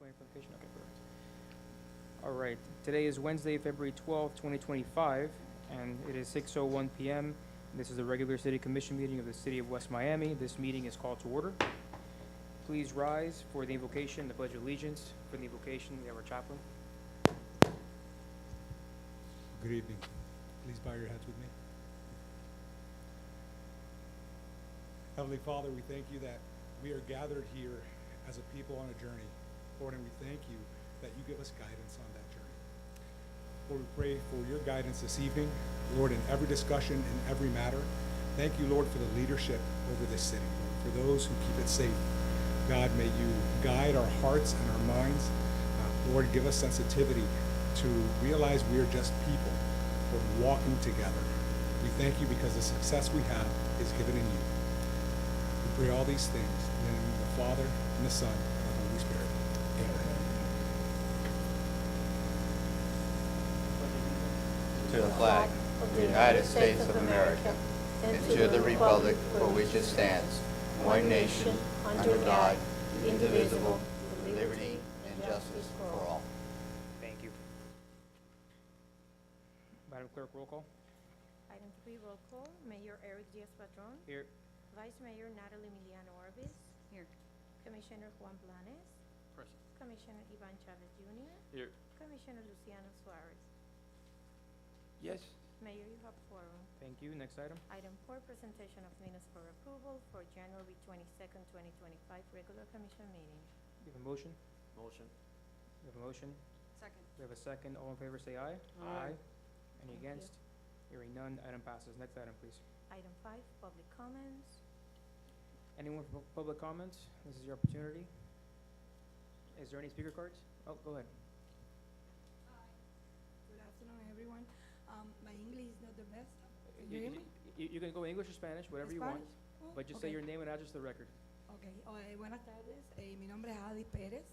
waiting for location? Okay, perfect. All right, today is Wednesday, February 12th, 2025, and it is 6:01 PM. This is the regular city commission meeting of the city of West Miami. This meeting is called to order. Please rise for the invocation, the pledge of allegiance. For the invocation, we have our chaplain. Good evening. Please bow your heads with me. Heavenly Father, we thank you that we are gathered here as a people on a journey. Lord, and we thank you that you give us guidance on that journey. Lord, we pray for your guidance this evening, Lord, in every discussion, in every matter. Thank you, Lord, for the leadership over this city, Lord, for those who keep it safe. God, may you guide our hearts and our minds. Lord, give us sensitivity to realize we are just people, Lord, walking together. We thank you because the success we have is given in you. We pray all these things in the name of the Father, and the Son, and the Holy Spirit. Amen. To the flag of the United States of America and to the republic for which it stands, one nation, under God, indivisible, with liberty and justice for all. Thank you. Madam Clerk, roll call. Item 3, roll call. Mayor Eric Diaz-Padrón. Here. Vice Mayor Natalie Emiliano Orbis. Here. Commissioner Juan Blanes. Present. Commissioner Ivan Chavez Jr. Here. Commissioner Luciano Suarez. Yes. Mayor, you have quorum. Thank you. Next item. Item 4, presentation of minutes for approval for January 22nd, 2025, regular commission meeting. We have a motion. Motion. We have a motion. Second. We have a second. All in favor, say aye. Aye. Any Thank you. against? Hearing none, item passes. Next item, please. Item 5, public comments. Anyone for public comments? This is your opportunity. Is there any speaker cards? Oh, go ahead. Good afternoon, everyone. My English is not the best. Can You, you hear me? you can go English or Spanish, whatever you want, Spanish? Oh, but just say okay. your name and address to the record. Okay. Buenas tardes. Mi nombre es Adis Pérez.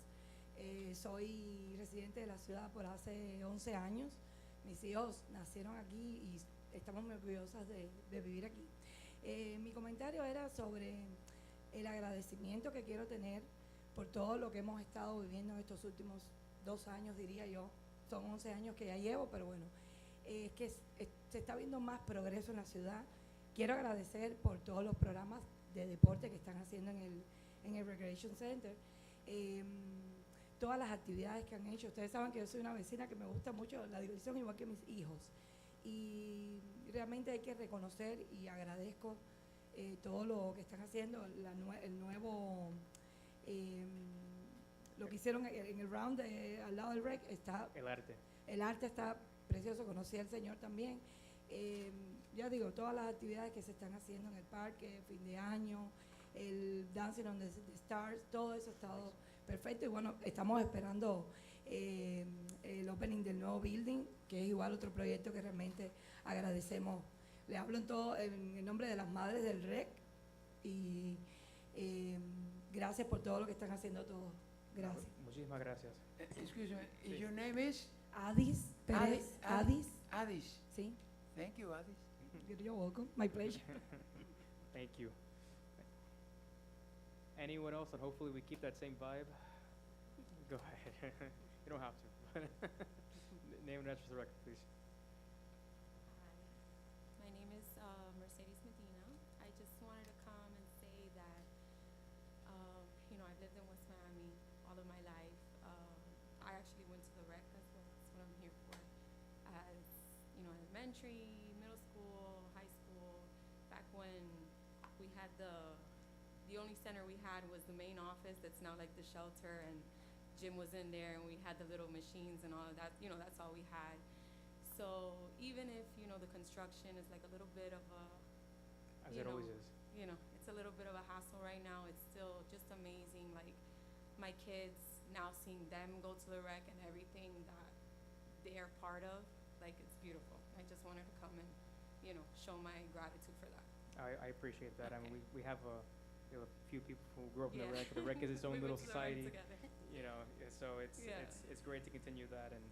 Soy residente de la ciudad por hace 11 años. Mis hijos nacieron aquí y estamos muy orgullosas de vivir aquí. Mi comentario era sobre el agradecimiento que quiero tener por todo lo que hemos estado viviendo en estos últimos 2 años, diría yo. Son 11 años que ya llevo, pero bueno, es que se está viendo más progreso en la ciudad. Quiero agradecer por todos los programas de deporte que están haciendo en el Recreation Center. Todas las actividades que han hecho. Ustedes saben que yo soy una vecina que me gusta mucho la diversión, igual que mis hijos. Y realmente hay que reconocer y agradezco todo lo que están haciendo, el nuevo, lo que hicieron en el round al lado del rec, el arte está precioso, conocí al señor también. Ya digo, todas las actividades que se están haciendo en el parque, fin de año, el Dancing on the Stars, todo eso ha estado perfecto y bueno, estamos esperando el opening del nuevo building, que es igual otro proyecto que realmente agradecemos. Le hablo en el nombre de las madres del REC y gracias por todo lo que están haciendo todos. Gracias. Muchísimas gracias. Excuse me, Sí. your name is? Adis Pérez. Adis. Adis. Sí. Thank you, Adis. You're welcome. My pleasure. Thank you. Anyone else? And hopefully we keep that same vibe. Go ahead. You don't have to. Name and address for the record, please. Hi, my name is Mercedes Medina. I just wanted to come and say that, I've lived in West Miami all of my life. I actually went to the rec, that's what I'm here for. As, elementary, middle school, high school, back when we had the only center we had was the main office that's now like the shelter, and gym was in there, and we had the little machines and all of that. That's all we had. So even if, the construction is like a little bit of a, As it always is. it's a little bit of a hassle right now, it's still just amazing. Like, my kids, now seeing them go to the rec and everything that they're part of, like, it's beautiful. I just wanted to come and, show my gratitude for that. I appreciate that. I mean, Okay. we have a few people who grew up in the Yeah. rec. The rec is its own We little went to the rec society. together. So it's Yeah. it's great to continue that, and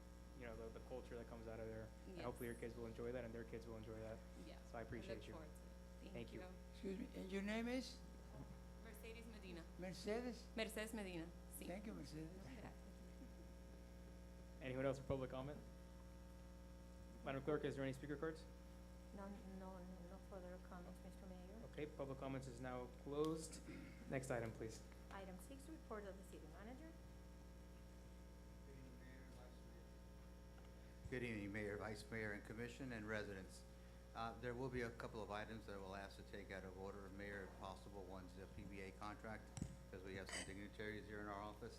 the culture that comes out of there. And Yes. hopefully your kids will enjoy that, and their kids will enjoy that. Yes. So I appreciate look you. forward to it. Thank you. Excuse me, and your name is? Mercedes Medina. Mercedes? Mercedes Medina. Sí. Thank you, Mercedes. Gracias. Anyone else for public comment? Madam Clerk, is there any speaker cards? No further comments, Mr. Mayor. Okay, public comments is now closed. Next item, please. Item 6, report of the city manager. Good evening, Mayor, Vice Mayor, and Commission, and residents. There will be a couple of items that we'll ask to take out of order, Mayor, if possible. One's the PBA contract, because we have some dignitaries here in our office.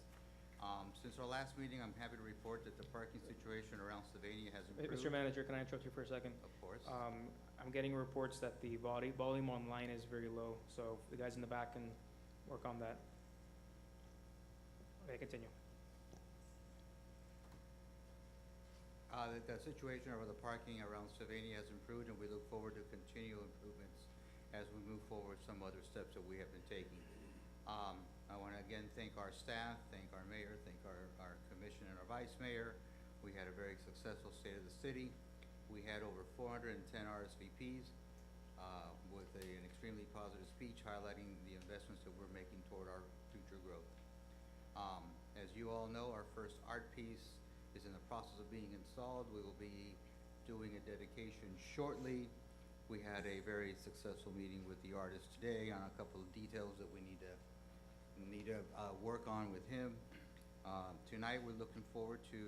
Since our last meeting, I'm happy to report that the parking situation around Sylvania has improved. Mr. Manager, can I interrupt you for a second? Of course. I'm getting reports that the volume online is very low, so if the guys in the back can work on that. Okay, continue. The situation over the parking around Sylvania has improved, and we look forward to continual improvements as we move forward some other steps that we have been taking. I want to again thank our staff, thank our mayor, thank our commission and our vice mayor. We had a very successful State of the City. We had over 410 RSVPs with an extremely positive speech highlighting the investments that we're making toward our future growth. As you all know, our first art piece is in the process of being installed. We will be doing a dedication shortly. We had a very successful meeting with the artist today on a couple of details that we need to work on with him. Tonight, we're looking forward to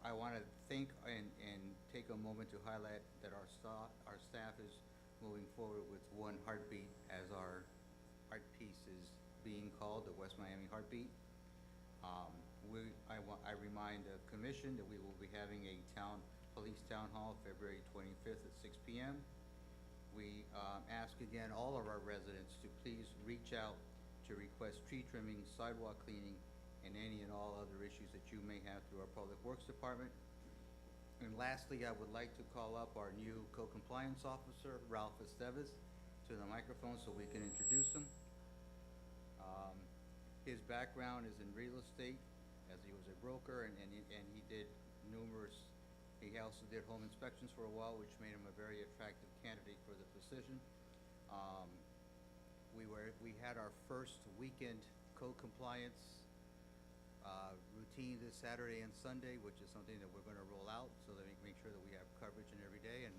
I want to thank and take a moment to highlight that our staff is moving forward with One Heartbeat as our art piece is being called, the West Miami Heartbeat. I remind the commission that we will be having a police town hall February 25th at 6 p.m. We ask again all of our residents to please reach out to request tree trimming, sidewalk cleaning, and any and all other issues that you may have through our Public Works Department. And lastly, I would like to call up our new co-compliance officer, Ralph Esteves, to the microphone so we can introduce him. His background is in real estate, as he was a broker, and he did numerous, he also did home inspections for a while, which made him a very attractive candidate for the position. We had our first weekend co-compliance routine this Saturday and Sunday, which is something that we're going to roll out so that we make sure that we have coverage in every day. And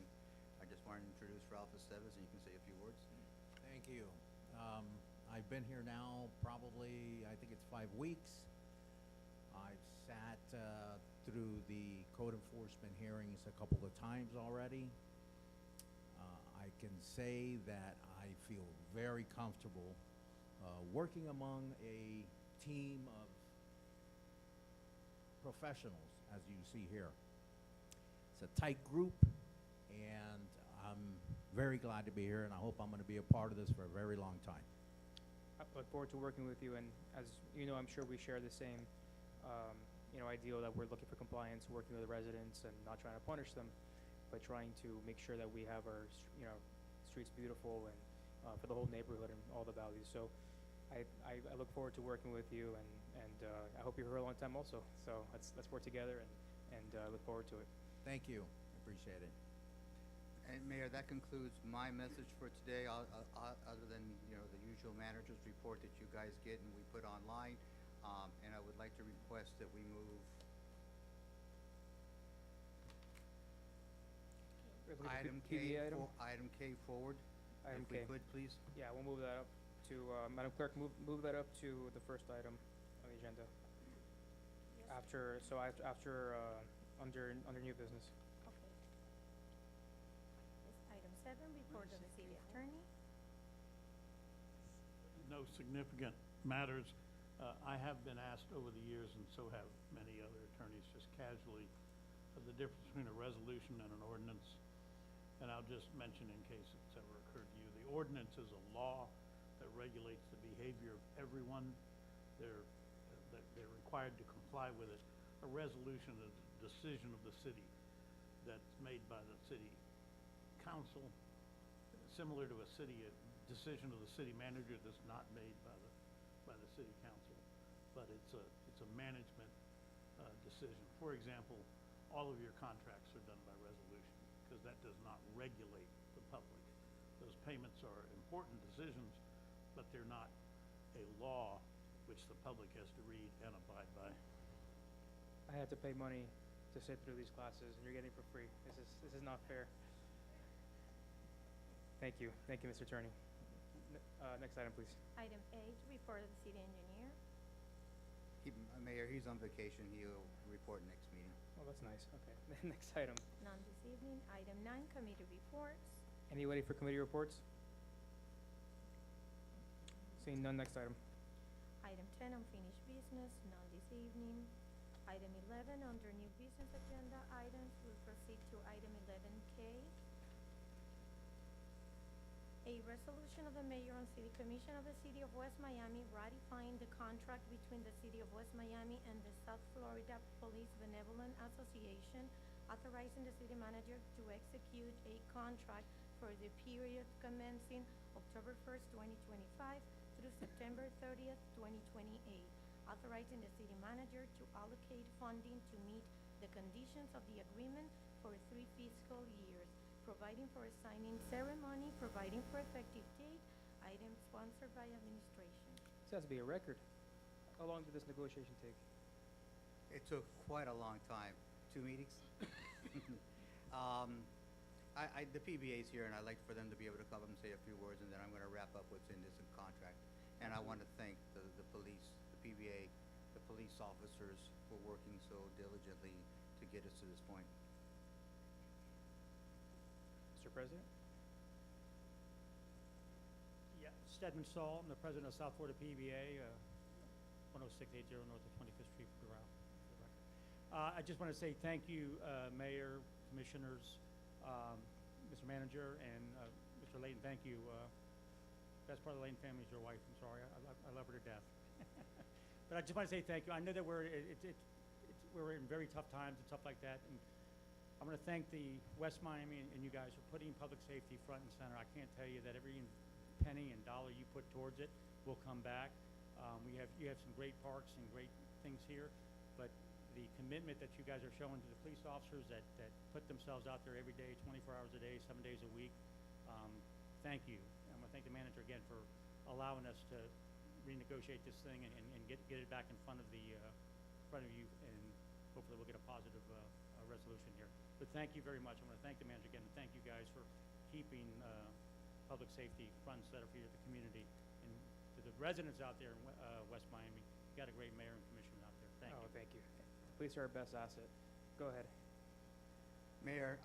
I just wanted to introduce Ralph Esteves, and you can say a few words. Thank you. I've been here now probably, I think it's 5 weeks. I've sat through the code enforcement hearings a couple of times already. I can say that I feel very comfortable working among a team of professionals, as you see here. It's a tight group, and I'm very glad to be here, and I hope I'm going to be a part of this for a very long time. I look forward to working with you, and as you know, I'm sure we share the same, ideal that we're looking for compliance, working with the residents, and not trying to punish them, but trying to make sure that we have our, streets beautiful and for the whole neighborhood and all the values. So, I look forward to working with you, and I hope you're here a long time also. So let's work together, and look forward to it. Thank you. I appreciate it. And Mayor, that concludes my message for today, other than, the usual manager's report that you guys get and we put online. And I would like to request that we move item K, item K forward. Item If we K. could, please. Yeah, we'll move that up to, Madam Clerk, move that up to the first item on the agenda. Yes. After, under new business. Okay. Yes, item 7, report of the city attorney. No significant matters. I have been asked over the years, and so have many other attorneys, just casually, the difference between a resolution and an ordinance. And I'll just mention in case it's ever occurred to you, the ordinance is a law that regulates the behavior of everyone. They're required to comply with it. A resolution is a decision of the city that's made by the city council, similar to a decision of the city manager that's not made by the city council, but it's a management decision. For example, all of your contracts are done by resolution because that does not regulate the public. Those payments are important decisions, but they're not a law which the public has to read and abide by. I had to pay money to sit through these classes, and you're getting it for free. This is not fair. Thank you, Mr. Attorney. Next item, please. Item H, report of the city engineer. Mayor, he's on vacation. He'll report next meeting. Oh, that's nice, okay. Next item. None this evening. Item 9, committee reports. Anybody for committee reports? Seeing none, next item. Item 10, unfinished business, none this evening. Item 11, under new business agenda items, we'll proceed to item 11K. A resolution of the Mayor and City Commission of the City of West Miami ratifying the contract between the City of West Miami and the South Florida Police Benevolent Association, authorizing the city manager to execute a contract for the period commencing October 1st, 2025 through September 30th, 2028, authorizing the city manager to allocate funding to meet the conditions of the agreement for 3 fiscal years, providing for a signing ceremony, providing for effective date, item sponsored by administration. This has to be a record. How long did this negotiation take? It took quite a long time. 2 meetings. The PBA's here, and I'd like for them to be able to come up and say a few words, and then I'm going to wrap up what's in this contract. And I want to thank the police, the PBA, the police officers for working so diligently to get us to this point. Mr. President? Yeah, Stedman Saul, I'm the president of South Florida PBA, 10680 north of 25th Street for Doral, for the record. I just want to say thank you, Mayor, Commissioners, Mr. Manager, and Mr. Layton. Thank you. Best part of the Layton family is your wife. I'm sorry, I love her to death. But I just want to say thank you. I know that we're in very tough times and stuff like that, and I want to thank the West Miami and you guys for putting public safety front and center. I can't tell you that every penny and dollar you put towards it will come back. You have some great parks and great things here, but the commitment that you guys are showing to the police officers that put themselves out there every day, 24 hours a day, 7 days a week, thank you. I'm gonna thank the manager again for allowing us to renegotiate this thing and get it back in front of you, and hopefully we'll get a positive resolution here. But thank you very much. I want to thank the manager again, and thank you guys for keeping public safety front and center for the community. And to the residents out there in West Miami, you got a great mayor and commissioner out there. Thank you. Oh, thank you. Police are our best asset. Go ahead. Mayor,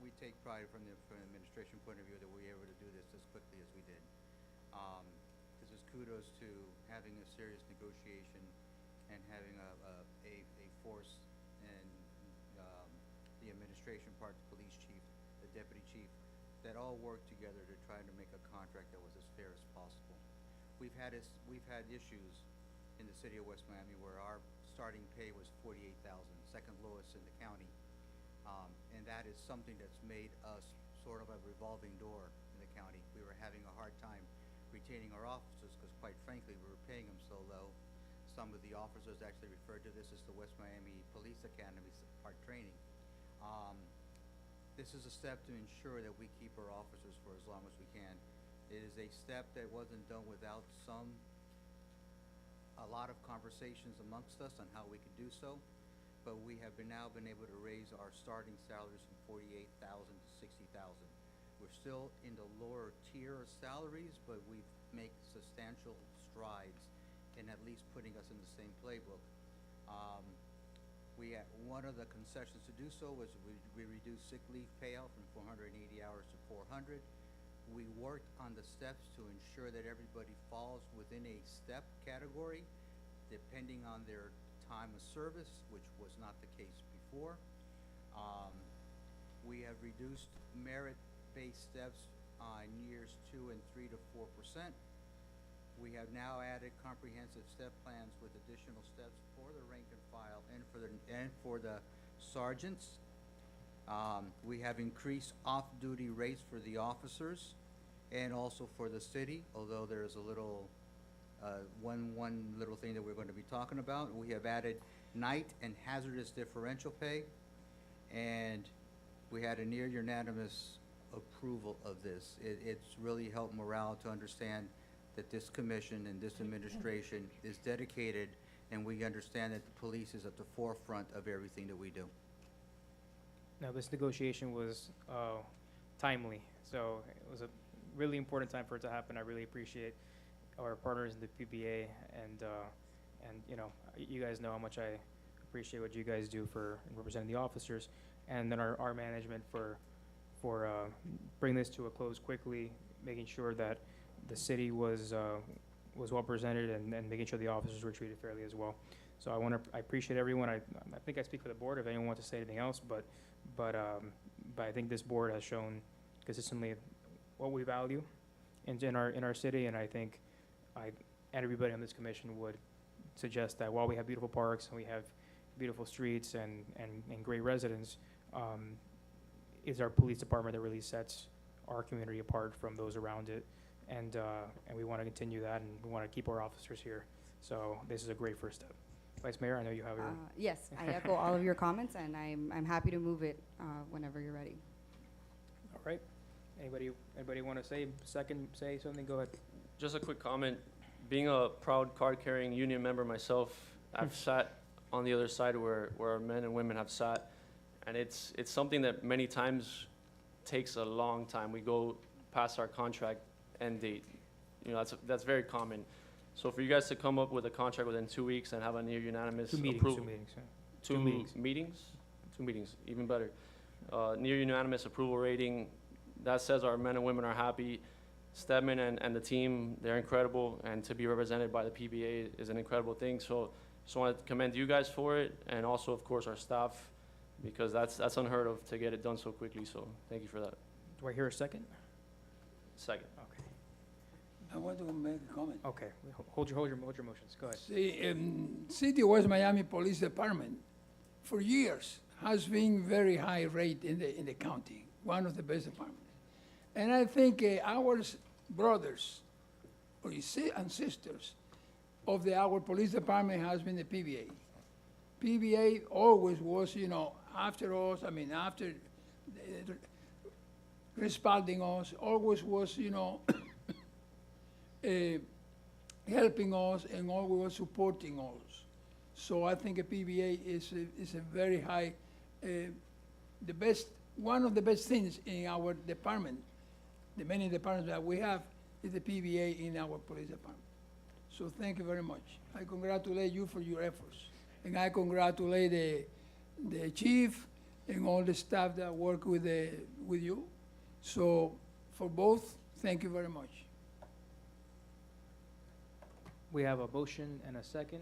we take pride from the administration point of view that we were able to do this as quickly as we did. This is kudos to having a serious negotiation and having a force and the administration part, the police chief, the deputy chief, that all worked together to try to make a contract that was as fair as possible. We've had issues in the city of West Miami where our starting pay was $48,000, second lowest in the county, and that is something that's made us sort of a revolving door in the county. We were having a hard time retaining our officers because, quite frankly, we were paying them so low. Some of the officers actually referred to this as the West Miami Police Academy part training. This is a step to ensure that we keep our officers for as long as we can. It is a step that wasn't done without a lot of conversations amongst us on how we could do so, but we have now been able to raise our starting salaries from $48,000 to $60,000. We're still in the lower tier of salaries, but we've made substantial strides in at least putting us in the same playbook. One of the concessions to do so was we reduced sick leave payout from 480 hours to 400. We worked on the steps to ensure that everybody falls within a step category, depending on their time of service, which was not the case before. We have reduced merit-based steps in years 2 and 3 to 4%. We have now added comprehensive step plans with additional steps for the rank and file and for the sergeants. We have increased off-duty rates for the officers and also for the city, although there's a little one little thing that we're going to be talking about. We have added night and hazardous differential pay, and we had a near unanimous approval of this. It's really helped morale to understand that this commission and this administration is dedicated, and we understand that the police is at the forefront of everything that we do. Now, this negotiation was timely, so it was a really important time for it to happen. I really appreciate our partners in the PBA, and you know, you guys know how much I appreciate what you guys do for representing the officers, and then our management for bringing this to a close quickly, making sure that the city was well presented, and making sure the officers were treated fairly as well. So I appreciate everyone. I think I speak for the board if anyone wants to say anything else, but I think this board has shown consistently what we value in our city, and I think and everybody on this commission would suggest that while we have beautiful parks and we have beautiful streets and great residents, is our police department that really sets our community apart from those around it, and we want to continue that, and we want to keep our officers here. So this is a great first step. Vice Mayor, I know you have your. Yes, I echo all of your comments, and I'm happy to move it whenever you're ready. All right. Anybody want to say something? Go ahead. Just a quick comment. Being a proud card-carrying union member myself, I've sat on the other side where our men and women have sat, and it's something that many times takes a long time. We go past our contract end date. You know, that's very common. So for you guys to come up with a contract within 2 weeks and have a near unanimous approval. Two Meetings, even better. Near unanimous approval rating, that says our men and women are happy. Stedman and the team, they're incredible, and to be represented by the PBA is an incredible thing. So just want to commend you guys for it, and also, of course, our staff, because that's unheard of to get it done so quickly. So thank you for that. Do I hear a second? Second. Okay. I want to make a comment. Okay. Hold your motions. Go ahead. See, City of West Miami Police Department, for years, has been very high rate in the county, one of the best departments. And I think our brothers and sisters of our police department has been the PBA. PBA always was, after us, after respalding us, always was, helping us and always was supporting us. So I think a PBA is a very high, one of the best things in our department. The many departments that we have is the PBA in our police department. So thank you very much. I congratulate you for your efforts. And I congratulate the chief and all the staff that work with you. So for both, thank you very much. We have a motion and a second.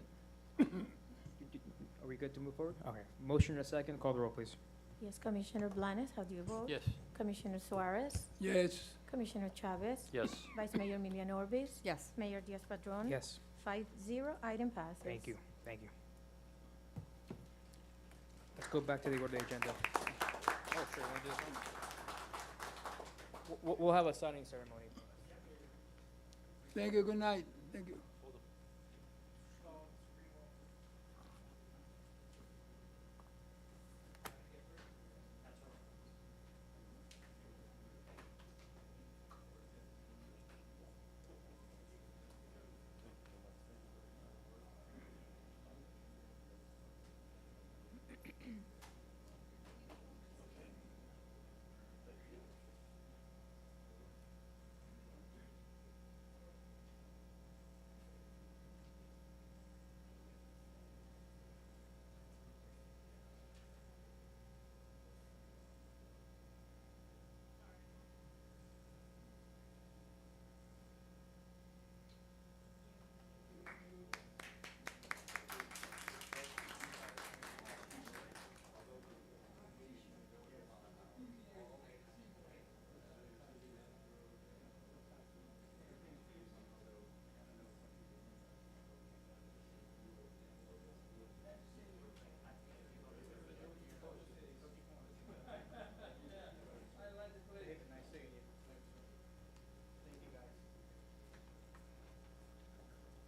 Are we good to move forward? Okay. Motion and a second. Call the roll, please. Yes, Commissioner Blanes, how do you vote? Yes. Commissioner Suarez? Yes. Commissioner Chavez? Yes. Vice Mayor Milian Orbis? Yes. Mayor Diaz-Padrón? Yes. 5-0, item passes. Thank you. Let's go back to the order of the agenda. Oh, sure. We'll have a signing ceremony. Thank you. Good night. Thank you.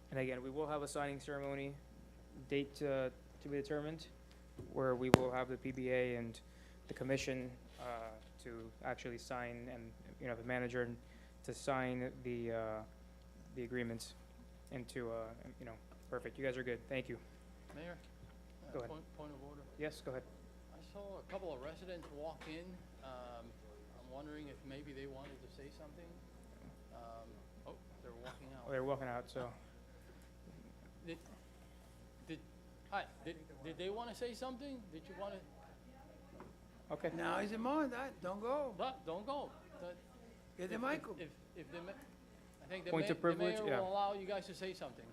And again, we will have a signing ceremony, date to be determined, where we will have the PBA and the commission to actually sign, and the manager to sign the the agreements into, perfect. You guys are good. Thank you. Mayor? Go ahead. Point of order. Yes, go ahead. I saw a couple of residents walk in. I'm wondering if maybe they wanted to say something. Oh, they're walking Oh, out. they're walking out, so, Hi, did they want to say something? Did you want to? okay. Now is the moment, don't go. Don't go. Get the mic. If the, I think the Point of privilege, mayor yeah. will allow you guys to say something.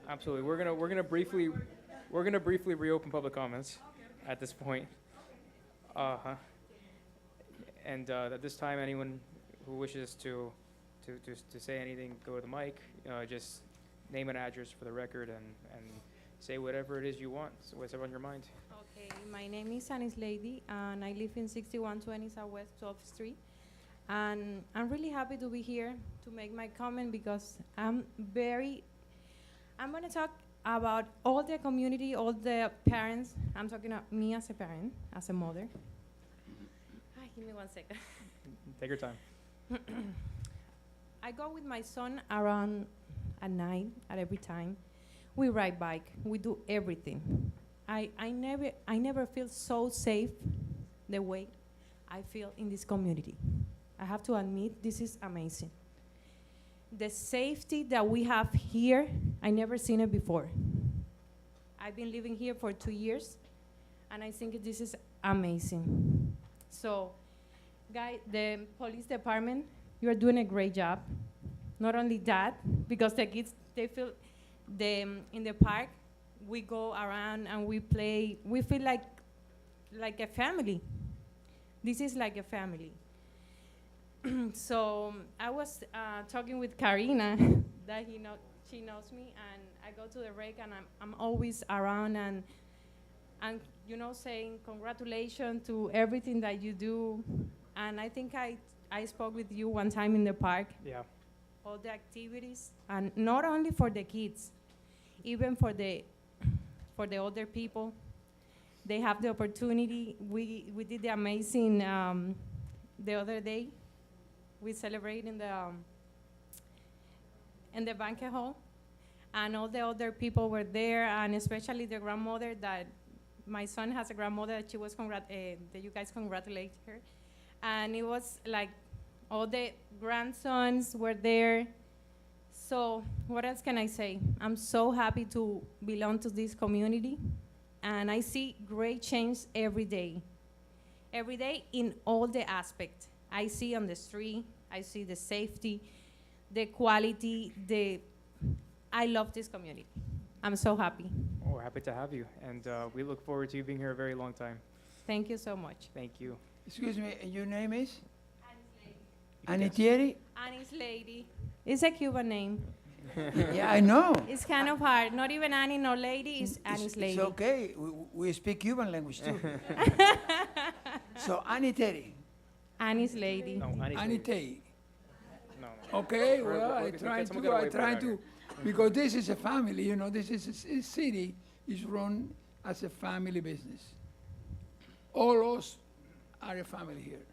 Absolutely. We're gonna briefly reopen public comments at this point. Uh-huh. And, at this time, anyone who wishes to say anything, go to the mic, just name and address for the record and say whatever it is you want, so whatever on your mind. Okay, my name is Anis Lady, and I live in 6120 Southwest 12th Street. And I'm really happy to be here to make my comment because I'm going to talk about all the community, all the parents. I'm talking about me as a parent, as a mother. Give me 1 second. Take your time. I go with my son around at night, at every time. We ride bike, we do everything. I never feel so safe the way I feel in this community. I have to admit, this is amazing. The safety that we have here, I never seen it before. I've been living here for 2 years, and I think this is amazing. So, guys, the police department, you are doing a great job. Not only that, because the kids, they feel in the park, we go around and we play. We feel like a family. This is like a family. So I was talking with Karina that she knows me, and I go to the rec and I'm always around and saying congratulations to everything that you do. And I think I spoke with you one time in the park. Yeah. All the activities, and not only for the kids, even for the older people. They have the opportunity. We did the amazing the other day. We celebrated in the banquet hall, and all the other people were there, and especially the grandmother that my son has a grandmother that she was that you guys congratulate her, and it was like all the grandsons were there. So what else can I say? I'm so happy to belong to this community, and I see great change every day. Every day in all the aspects. I see on the street, I see the safety, the quality, I love this community. I'm so happy. Oh, we're happy to have you, and we look forward to you being here a very long time. Thank you so much. Thank you. Excuse me, your name is? Anis Anitieri? Anis Lady. It's a Cuban name. Yeah, I know. It's kind of hard. Not even Annie nor Lady, it's Anis Lady. It's okay. We speak Cuban language too. So Anitieri. Anis Lady. No, Anitei. No. Okay, We're- well, we're- I someone get away from try that to, because this is a family, this is a city is run as a family business. All us are a family here.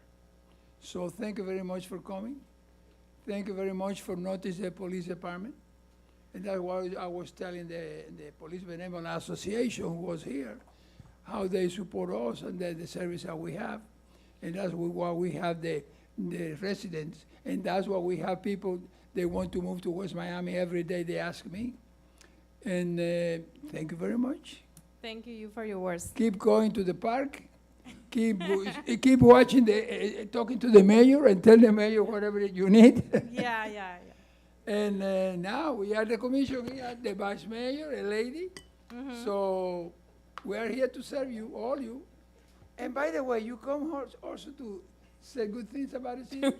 So thank you very much for coming. Thank you very much for noticing the police department. And that's why I was telling the Police Benevolent Association who was here, how they support us and the service that we have. And that's why we have the residents. And that's why we have people, they want to move to West Miami every day, they ask me. And thank you very much. Thank you for your words. Keep going to the park. Keep watching, talking to the mayor and tell the mayor whatever you need. Yeah. And now we are the commission, we are the vice mayor, a lady. So we are here to serve you, all you. And by the way, you come also to say good things about the city.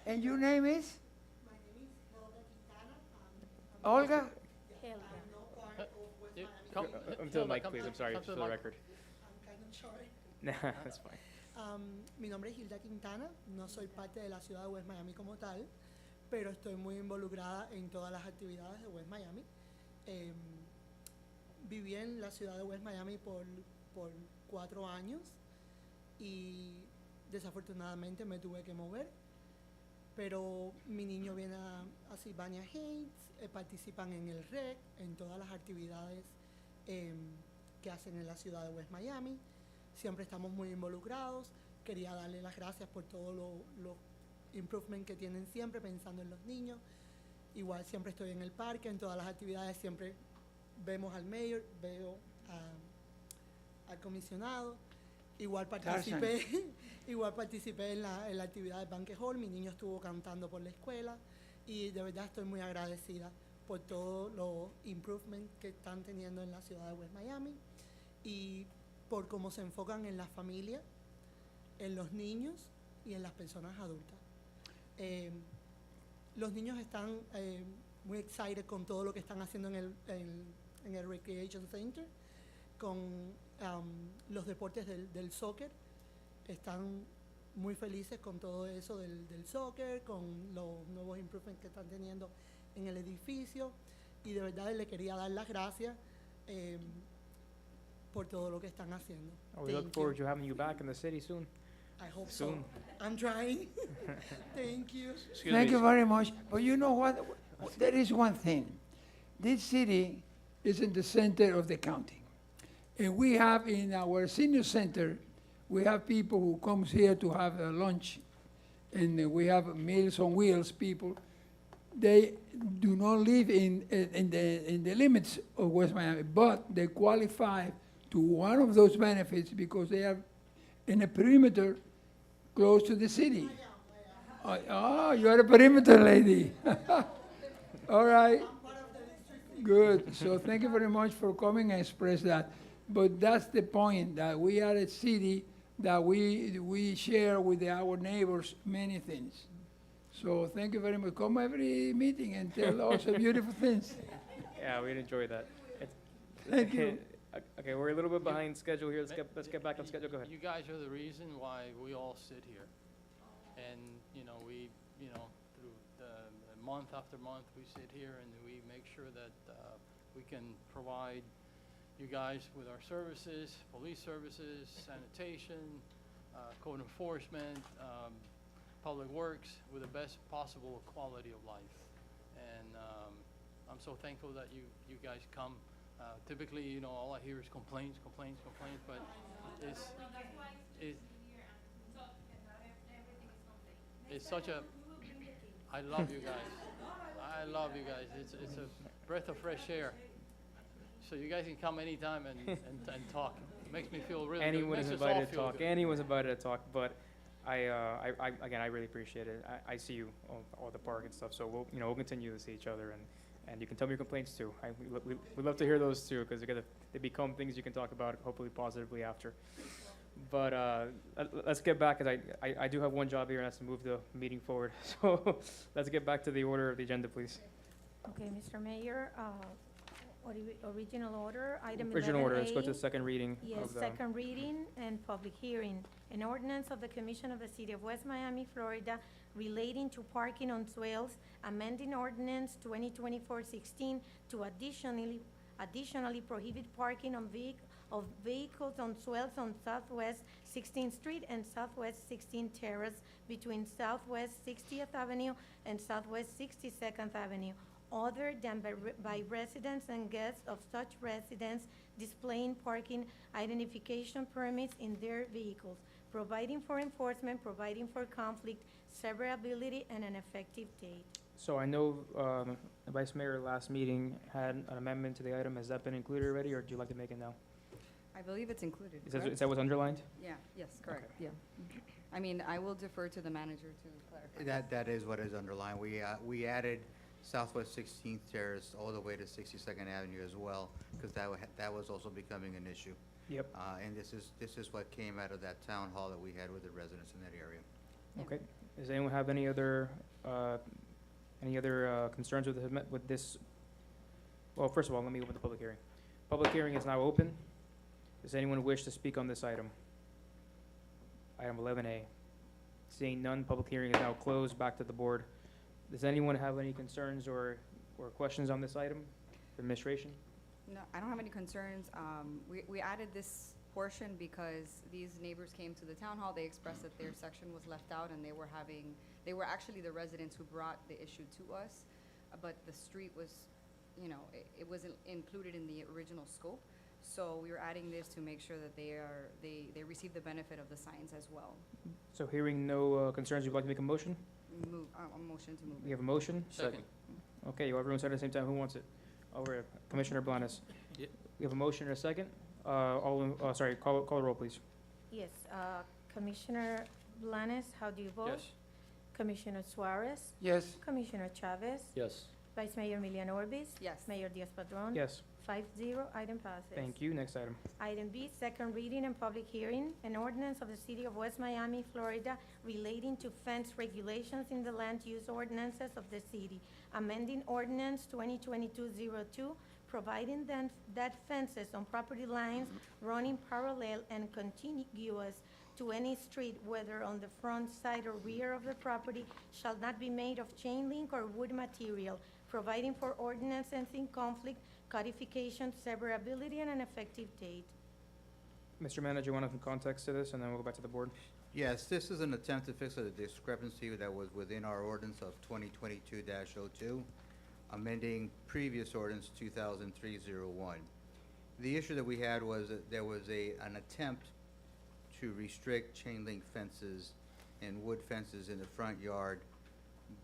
And your name is? My name is Helga Quintana. Olga? To the mic, please. I'm sorry, for the record. I'm kind of short. Nah, that's fine. Mi nombre es Hilda Quintana, no soy parte de la ciudad de West Miami como tal, pero estoy muy involucrada en todas las actividades de West Miami. Viví en la ciudad de West Miami por 4 años y desafortunadamente me tuve que mover, pero mi niño viene a Sylvania Heights, participan en el REC, en todas las actividades que hacen en la ciudad de West Miami. Siempre estamos muy involucrados. Quería darle las gracias por todos los improvements que tienen siempre pensando en los niños. Igual siempre estoy en el parque, en todas las actividades siempre vemos al mayor, veo al comisionado. Igual participé en la actividad de Banquet Hall. Mi niño estuvo cantando por la escuela y de verdad estoy muy agradecida por todos los improvements que están teniendo en la ciudad de West Miami y por cómo se enfocan en la familia, en los niños y en las personas adultas. Los niños están muy excited con todo lo que están haciendo en el Recreation Center, con los deportes del soccer. Están muy felices con todo eso del soccer, con los nuevos improvements que están teniendo en el edificio. Y de verdad le quería dar las gracias por todo lo que están haciendo. We look forward to having you back in the city soon. I hope Soon. so. I'm trying. Thank you. Excuse Thank me. you very much. But you know what? There is one thing. This city is in the center of the county. And we have in our senior center, we have people who comes here to have lunch. And we have Meals on Wheels people. They do not live in the limits of West Miami, but they qualify to one of those benefits because they are in a perimeter close to the city. Oh, you are a perimeter lady. All right. Good. So thank you very much for coming and express that. But that's the point, that we are a city that we share with our neighbors many things. So thank you very much. Come every meeting and tell us beautiful things. Yeah, we'd enjoy that. Thank you. Okay, we're a little bit behind schedule here. Let's get back on schedule. Go ahead. You guys are the reason why we all sit here. And, through the month after month, we sit here and we make sure that we can provide you guys with our services, police services, sanitation, code enforcement, public works, with the best possible quality of life. And I'm so thankful that you guys come. Typically, all I hear is complaints, but it's such a, I love you guys. I love you guys. It's a breath of fresh air. So you guys can come anytime and talk. It makes me feel really Anyone good. is Makes us all invited to feel talk. good. Anyone's invited to talk, but I really appreciate it. I see you all the park and stuff, so we'll continue to see each other, and you can tell me your complaints too. We love to hear those too, because they become things you can talk about, hopefully positively after. But let's get back, because I do have one job here, and that's to move the meeting forward. So let's get back to the order of the agenda, please. Okay, Mr. Mayor, original order, item 11A. Original order, let's go to the second reading Yes, of the. second reading and public hearing. An ordinance of the Commission of the City of West Miami, Florida, relating to parking on swales, amending ordinance 2024-16 to additionally prohibit parking of vehicles on swales on Southwest 16th Street and Southwest 16th Terrace between Southwest 60th Avenue and Southwest 62nd Avenue, other than by residents and guests of such residents displaying parking identification permits in their vehicles, providing for enforcement, providing for conflict, severability, and an effective date. So I know the Vice Mayor last meeting had an amendment to the item. Has that been included already, or do you like to make it now? I believe it's included, Is correct? that what's underlined? Yeah, yes, correct, yeah. I mean, I will defer to the manager to clarify. That is what is underlined. We added Southwest 16th Terrace all the way to 62nd Avenue as well, because that was also becoming an issue. Yep. And this is what came out of that town hall that we had with the residents in that area. Okay. Does anyone have any other concerns with this? Well, first of all, let me open the public hearing. Public hearing is now open. Does anyone wish to speak on this item? Item 11A. Seeing none, public hearing is now closed. Back to the board. Does anyone have any concerns or questions on this item? Administration? No, I don't have any concerns. We added this portion because these neighbors came to the town hall, they expressed that their section was left out and they were actually the residents who brought the issue to us, but the street was, it wasn't included in the original scope. So we were adding this to make sure that they receive the benefit of the signs as well. So hearing no concerns, you'd like to make a motion? A motion to move We it. have a motion? Second. Okay, everyone said at the same time, who wants it? Over here, Commissioner Blanes. Yeah. We have a motion and a second. Call the roll, please. Yes, Commissioner Blanes, how do you vote? Yes. Commissioner Suarez? Yes. Commissioner Chavez? Yes. Vice Mayor Milian Orbis? Yes. Mayor Diaz-Padrón? Yes, 5-0, item passes. thank you. Next item. Item B, second reading and public hearing, an ordinance of the City of West Miami, Florida relating to fence regulations in the land use ordinances of the city, amending ordinance 2022-02, providing that fences on property lines running parallel and contiguous to any street, whether on the front, side, or rear of the property, shall not be made of chain link or wood material, providing for ordinances in conflict, codification, severability, and an effective date. Mr. Manager, want to some context to this, and then we'll go back to the board? Yes, this is an attempt to fix a discrepancy that was within our ordinance of 2022-02, amending previous ordinance 2003-01. The issue that we had was that there was an attempt to restrict chain link fences and wood fences in the front yard,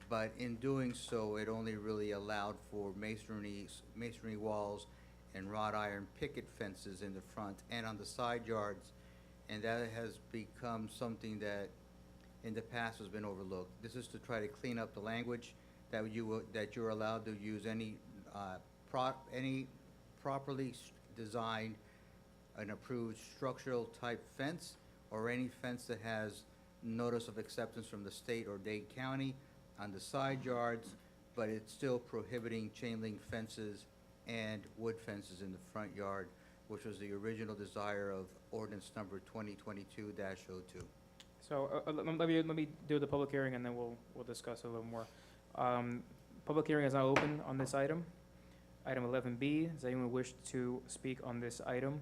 but in doing so, it only really allowed for masonry walls and wrought iron picket fences in the front and on the side yards, and that has become something that in the past has been overlooked. This is to try to clean up the language that you're allowed to use any properly designed and approved structural type fence or any fence that has notice of acceptance from the state or Dade County on the side yards, but it's still prohibiting chain link fences and wood fences in the front yard, which was the original desire of ordinance number 2022-02. So let me do the public hearing, and then we'll discuss a little more. Public hearing is now open on this item. Item 11B, does anyone wish to speak on this item?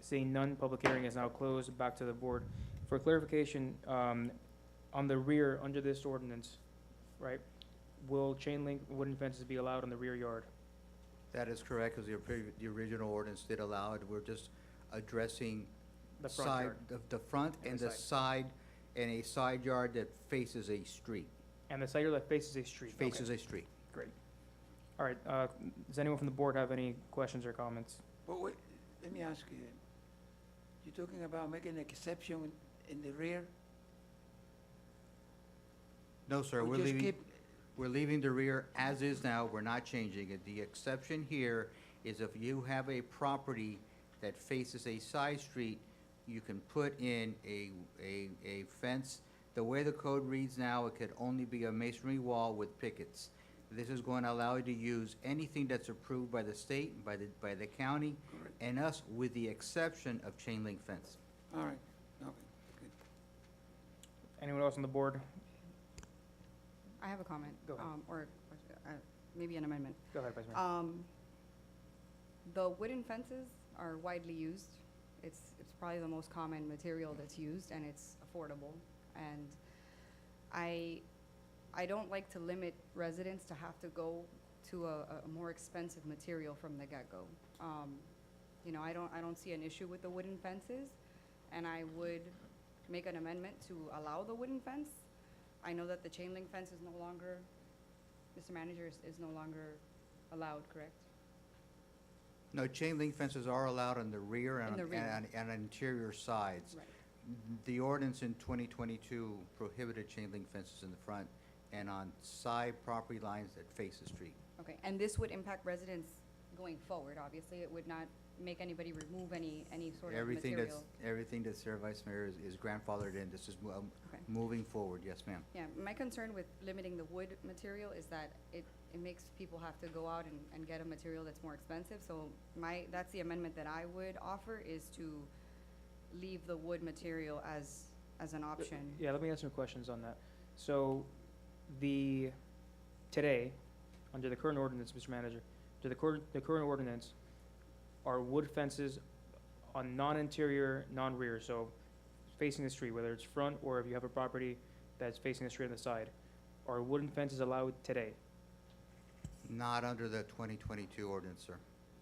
Seeing none, public hearing is now closed. Back to the board. For clarification, on the rear, under this ordinance, right, will chain link wooden fences be allowed on the rear yard? That is correct, because the original ordinance did allow it. We're just addressing The front side, yard. the front And and the the side, and a side yard that faces a street, And the side yard that faces a street? Okay. faces a street. Great. All right, does anyone from the board have any questions or comments? But wait, let me ask you, you're talking about making an exception in the rear? No, sir, Or we're just leaving, keep- we're leaving the rear as is now, we're not changing it. The exception here is if you have a property that faces a side street, you can put in a fence. The way the code reads now, it could only be a masonry wall with pickets. This is going to allow you to use anything that's approved by the state, by the county, Correct. and us, with the exception of chain link fence. All right, okay, good. Anyone else on the board? I have a comment. Go ahead. Or maybe an amendment. Go ahead, Vice Mayor. The wooden fences are widely used. It's probably the most common material that's used, and it's affordable. And I don't like to limit residents to have to go to a more expensive material from the get-go. I don't see an issue with the wooden fences, and I would make an amendment to allow the wooden fence. I know that the chain link fence is no longer, Mr. Manager, is no longer allowed, correct? No, chain link fences are allowed on the rear In and the rear. on interior sides. Right. The ordinance in 2022 prohibited chain link fences in the front and on side property lines that face the street. Okay, and this would impact residents going forward, obviously. It would not make anybody remove any sort of material. Everything that's there, Vice Mayor, is grandfathered in. This is Okay. moving forward. Yes, ma'am. Yeah, my concern with limiting the wood material is that it makes people have to go out and get a material that's more expensive. So that's the amendment that I would offer, is to leave the wood material as an option. Yeah, let me ask some questions on that. So, today, under the current ordinance, Mr. Manager, the current ordinance, are wood fences on non-interior, non-rear, so facing the street, whether it's front or if you have a property that's facing the street on the side, are wooden fences allowed today? Not under the 2022 ordinance, sir.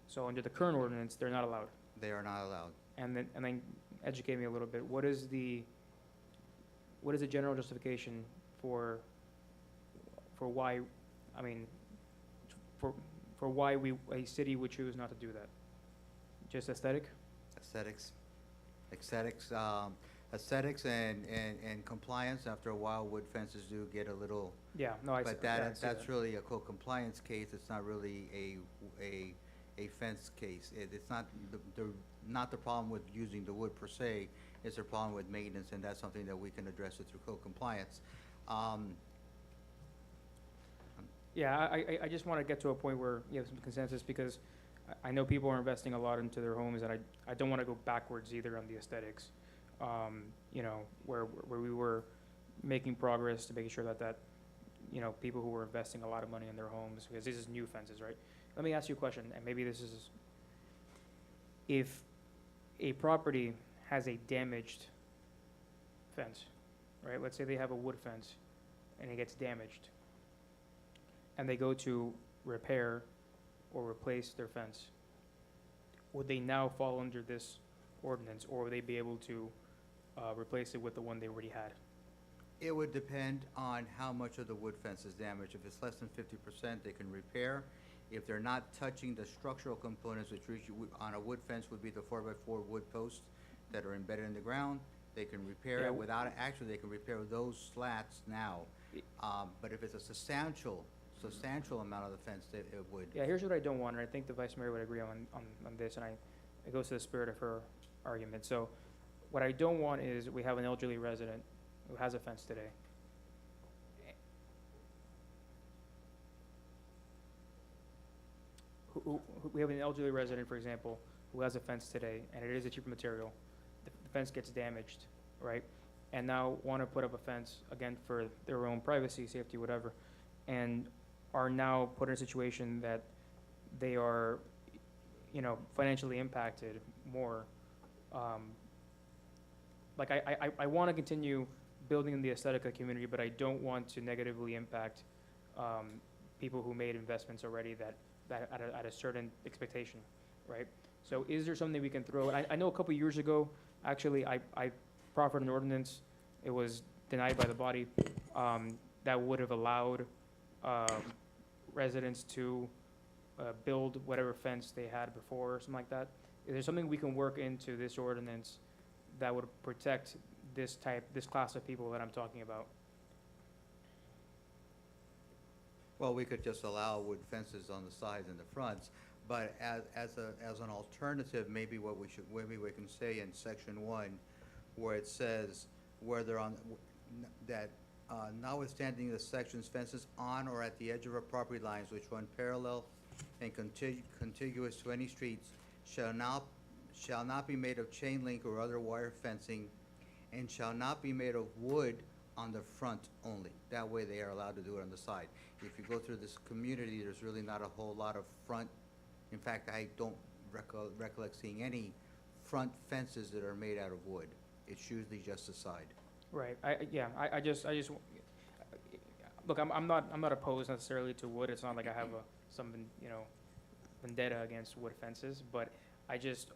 So under the current ordinance, they're not allowed. They are not allowed. And then educate me a little bit. What is the general justification for why, I mean, for why a city would choose not to do that? Just aesthetic? Aesthetics. Aesthetics and compliance. After a while, wood fences do get a little, Yeah, no, I see. but yeah, I that, see that's really a code compliance case. It's not really a fence case. It's not not the problem with using the wood per se. It's a problem with maintenance, and that's something that we can address it through code compliance. Yeah, I just want to get to a point where you have some consensus, because I know people are investing a lot into their homes, and I don't want to go backwards either on the aesthetics. You know, where we were making progress to making sure that you know, people who were investing a lot of money in their homes, because this is new fences, right? Let me ask you a question, and maybe this is, if a property has a damaged fence, right? Let's say they have a wood fence and it gets damaged, and they go to repair or replace their fence, would they now fall under this ordinance, or would they be able to replace it with the one they already had? It would depend on how much of the wood fence is damaged. If it's less than 50%, they can repair. If they're not touching the structural components, which usually on a wood fence would be the 4x4 wood posts that are embedded in the ground, they can repair Yeah. it without, actually, they can repair those slats now. But if it's a substantial amount of the fence, it would. Yeah, here's what I don't want, and I think the Vice Mayor would agree on this, and it goes to the spirit of her argument. So what I don't want is we have an elderly resident who has a fence today. We have an elderly resident, for example, who has a fence today, and it is a cheaper material. The fence gets damaged, right? And now want to put up a fence, again, for their own privacy, safety, whatever, and are now put in a situation that they are, you know, financially impacted more. Like, I want to continue building in the aesthetic of the community, but I don't want to negatively impact people who made investments already that at a certain expectation, right? So is there something we can throw? I know a couple years ago, actually, I proffered an ordinance. It was denied by the body, that would have allowed residents to build whatever fence they had before or something like that. Is there something we can work into this ordinance that would protect this class of people that I'm talking about? Well, we could just allow wood fences on the sides and the fronts, but as an alternative, maybe we can say in section 1, where it says whether notwithstanding the section's fences on or at the edge of our property lines which run parallel and contiguous to any streets shall not be made of chain link or other wire fencing, and shall not be made of wood on the front only. That way they are allowed to do it on the side. If you go through this community, there's really not a whole lot of front. In fact, I don't recollect seeing any front fences that are made out of wood. It's usually just the side. Right, I just, look, I'm not opposed necessarily to wood. It's not like I have some, you know, vendetta against wood fences, but I just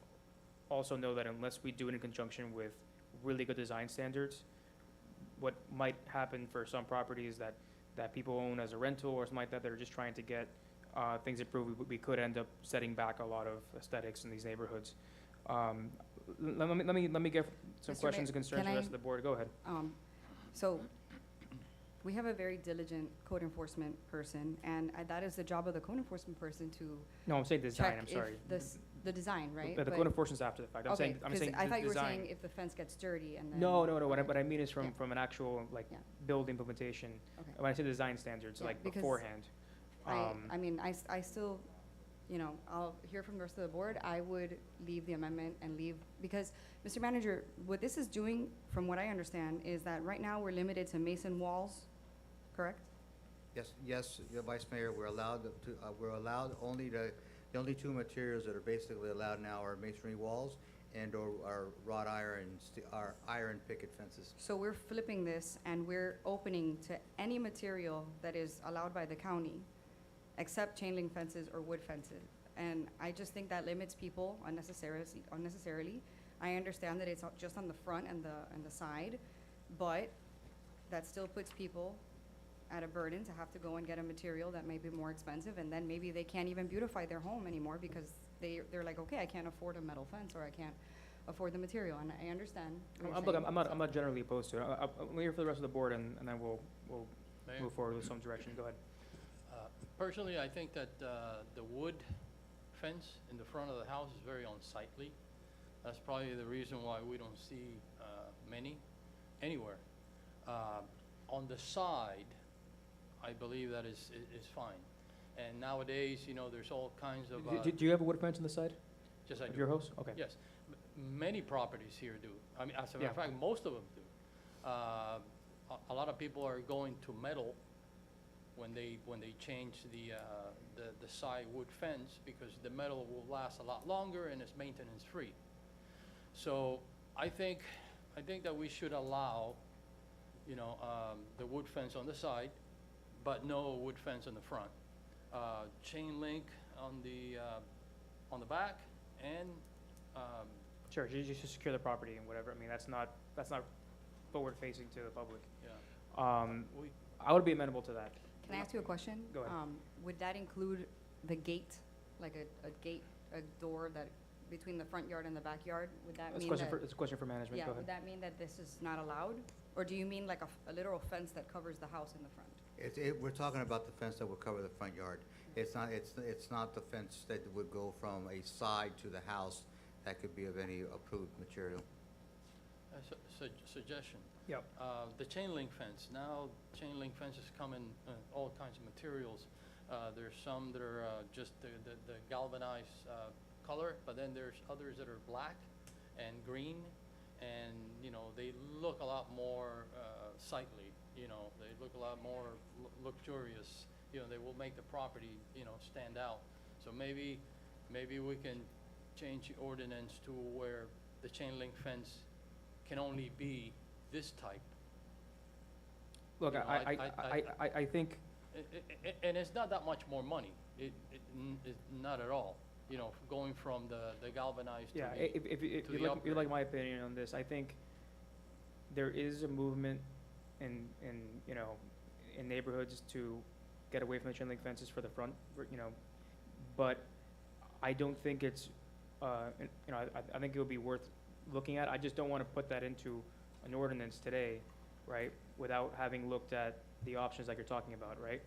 also know that unless we do it in conjunction with really good design standards, what might happen for some properties that people own as a rental or something like that, that are just trying to get things improved, we could end up setting back a lot of aesthetics in these neighborhoods. Let me get some Mr. questions and Mayor, concerns from the rest of the board. Go ahead. So, we have a very diligent code enforcement person, and that is the job of the code enforcement person to No, I'm saying design, check I'm if sorry. the design, right? But the code enforcement's after the fact. I'm saying, I'm saying I thought you were design. saying if the fence gets dirty and then. No, what I mean is Yeah. from an actual, like, Yeah. build implementation. Okay. When I say design standards, Yeah, like because beforehand. I mean, I still, you know, I'll hear from the rest of the board. I would leave the amendment and leave, because, Mr. Manager, what this is doing, from what I understand, is that right now we're limited to mason walls, correct? Yes, Vice Mayor, we're allowed only to The only two materials that are basically allowed now are masonry walls and/or are wrought iron, are iron picket fences. So we're flipping this and we're opening to any material that is allowed by the county, except chain link fences or wood fences. And I just think that limits people unnecessarily. I understand that it's just on the front and the side, but that still puts people at a burden to have to go and get a material that may be more expensive, and then maybe they can't even beautify their home anymore because they're like, okay, I can't afford a metal fence, or I can't afford the material, and I understand what you're Look, saying. I'm not generally opposed to it. I'm here for the rest of the board, and then we'll Mayor? move forward with some direction. Go ahead. Personally, I think that the wood fence in the front of the house is very unsightly. That's probably the reason why we don't see many anywhere. On the side, I believe that is fine. And nowadays, you know, there's all kinds of. Do you have a wood fence on the side Yes, I do. of your house? Okay. Yes. Many properties here do. I mean, as a matter of Yeah. fact, most of them do. A lot of people are going to metal when they change the side wood fence, because the metal will last a lot longer and it's maintenance free. So I think that we should allow, you know, the wood fence on the side, but no wood fence on the front. Chain link on the back, and Sure, just to secure the property and whatever. I mean, that's not forward facing to the public. yeah. We I would be amenable to that. Can I ask you a question? Go ahead. Would that include the gate, like a door that, between the front yard and the backyard? Would that mean that? It's a question for management. Yeah, Go would ahead. that mean that this is not allowed? Or do you mean like a literal fence that covers the house in the front? We're talking about the fence that would cover the front yard. It's not the fence that would go from a side to the house that could be of any approved material. Suggestion. Yep. The chain link fence, now chain link fences come in all kinds of materials. There's some that are just the galvanized color, but then there's others that are black and green, and, you know, they look a lot more sightly, you know, they look a lot more luxurious, you know, they will make the property, you know, stand out. So maybe we can change the ordinance to where the chain link fence can only be this type. Look, You know, I think, And it's not that much more money. It's not at all, you know, going from the galvanized to yeah, the, if you to the like, upgrade. you like my opinion on this, I think there is a movement in you know, in neighborhoods to get away from the chain link fences for the front, you know, but I don't think it's, you know, I think it would be worth looking at. I just don't want to put that into an ordinance today, right, without having looked at the options like you're talking about, right?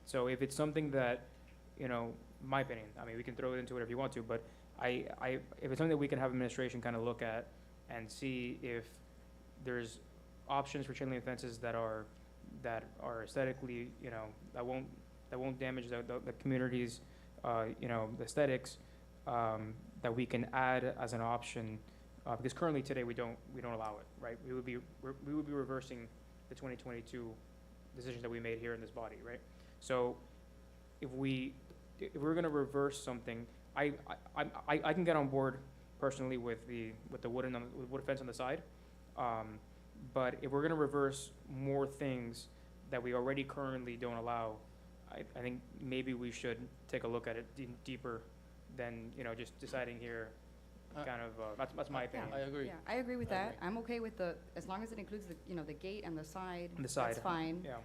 So if it's something that, you know, my opinion, I mean, we can throw it into whatever you want to, but if it's something that we can have administration kind of look at and see if there's options for chain link fences that are aesthetically, you know, that won't damage the community's, you know, the aesthetics, that we can add as an option, because currently today we don't allow it, right? We would be reversing the 2022 decisions that we made here in this body, right? So if we're gonna reverse something, I can get on board personally with the wood fence on the side, but if we're gonna reverse more things that we already currently don't allow, I think maybe we should take a look at it deeper than, you know, just deciding here, kind of, that's my opinion. I agree. Yeah, I agree with I that. agree. I'm okay with as long as it includes the, you know, the gate and the side. On the side. That's fine. Yeah,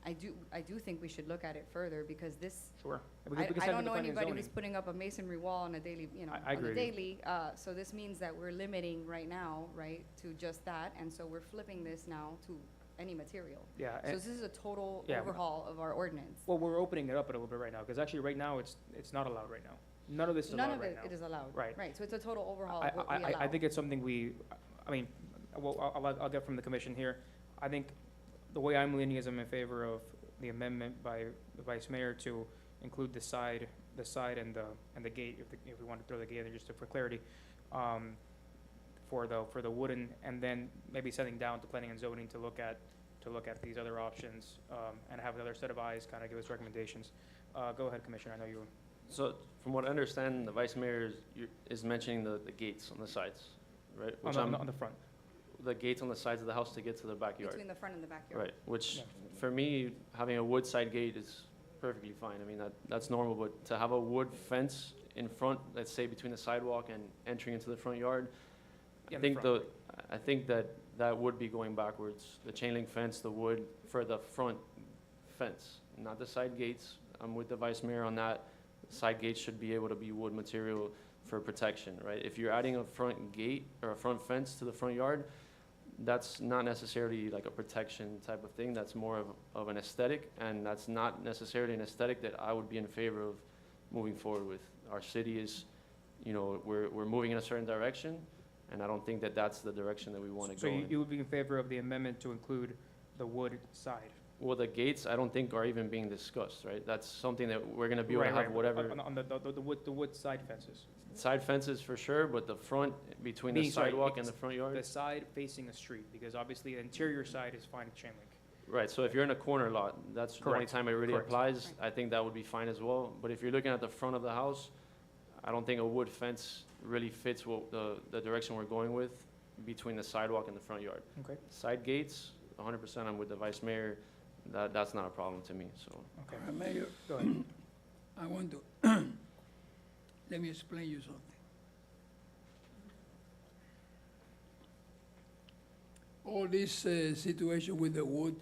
I do think we should look at it further, because this, sure. I don't know anybody who's putting up a masonry wall on a daily, you know, I on the agree with you. daily. So this means that we're limiting right now, right, to just that, and so we're flipping this now to any material. Yeah, So this is a total yeah. overhaul of our ordinance. well, we're opening it up a little bit right now, because actually right now, it's not allowed right now. None of this is None allowed of right it, now. it is allowed. Right. Right, so it's a total overhaul of what we I allow. think it's something I mean, well, I'll get from the commission here. I think the way I'm leaning is I'm in favor of the amendment by the vice mayor to include the side and the gate, if we want to throw the gate in just for clarity, for the wooden, and then maybe sending down to planning and zoning to look at these other options, and have another set of eyes kind of give us recommendations. Go ahead, Commissioner, I know you. So from what I understand, the vice mayor is mentioning the gates on the sides, right? Which On the front. the gates on the sides of the house to get to the backyard. Between the front and the backyard. Right, which Yeah. for me, having a wood side gate is perfectly fine. I mean, that's normal, but to have a wood fence in front, let's say between the sidewalk and entering into the front yard, Yeah, I in the think I think that would be going backwards. The chain link fence, the wood for the front fence, not the side gates. I'm with the vice mayor on that. Side gates should be able to be wood material for protection, right? If you're adding a front gate or a front fence to the front yard, that's not necessarily like a protection type of thing. That's more of an aesthetic, and that's not necessarily an aesthetic that I would be in favor of moving forward with. Our city is, you know, we're moving in a certain direction, and I don't think that that's the direction that we want to So go you in. you would be in favor of the amendment to include the wood side? Well, the gates, I don't think are even being discussed, right? That's something that we're gonna be able to Right, have right, whatever, On the wood side fences. side fences for sure, but the front, between the Meaning, sorry, sidewalk and it's the front yard. The side facing a street, because obviously the interior side is fine with chain link. Right, so if you're in a corner lot, that's the only Correct, time it really correct. applies. I think that would be fine as well. But if you're looking at the front of the house, I don't think a wood fence really fits what the direction we're going with between the sidewalk and the front yard. Okay, Side gates, 100% I'm with the vice mayor. That's not a problem to me, so. okay. Mayor, Go ahead. I want to, let me explain you something. All this situation with the wood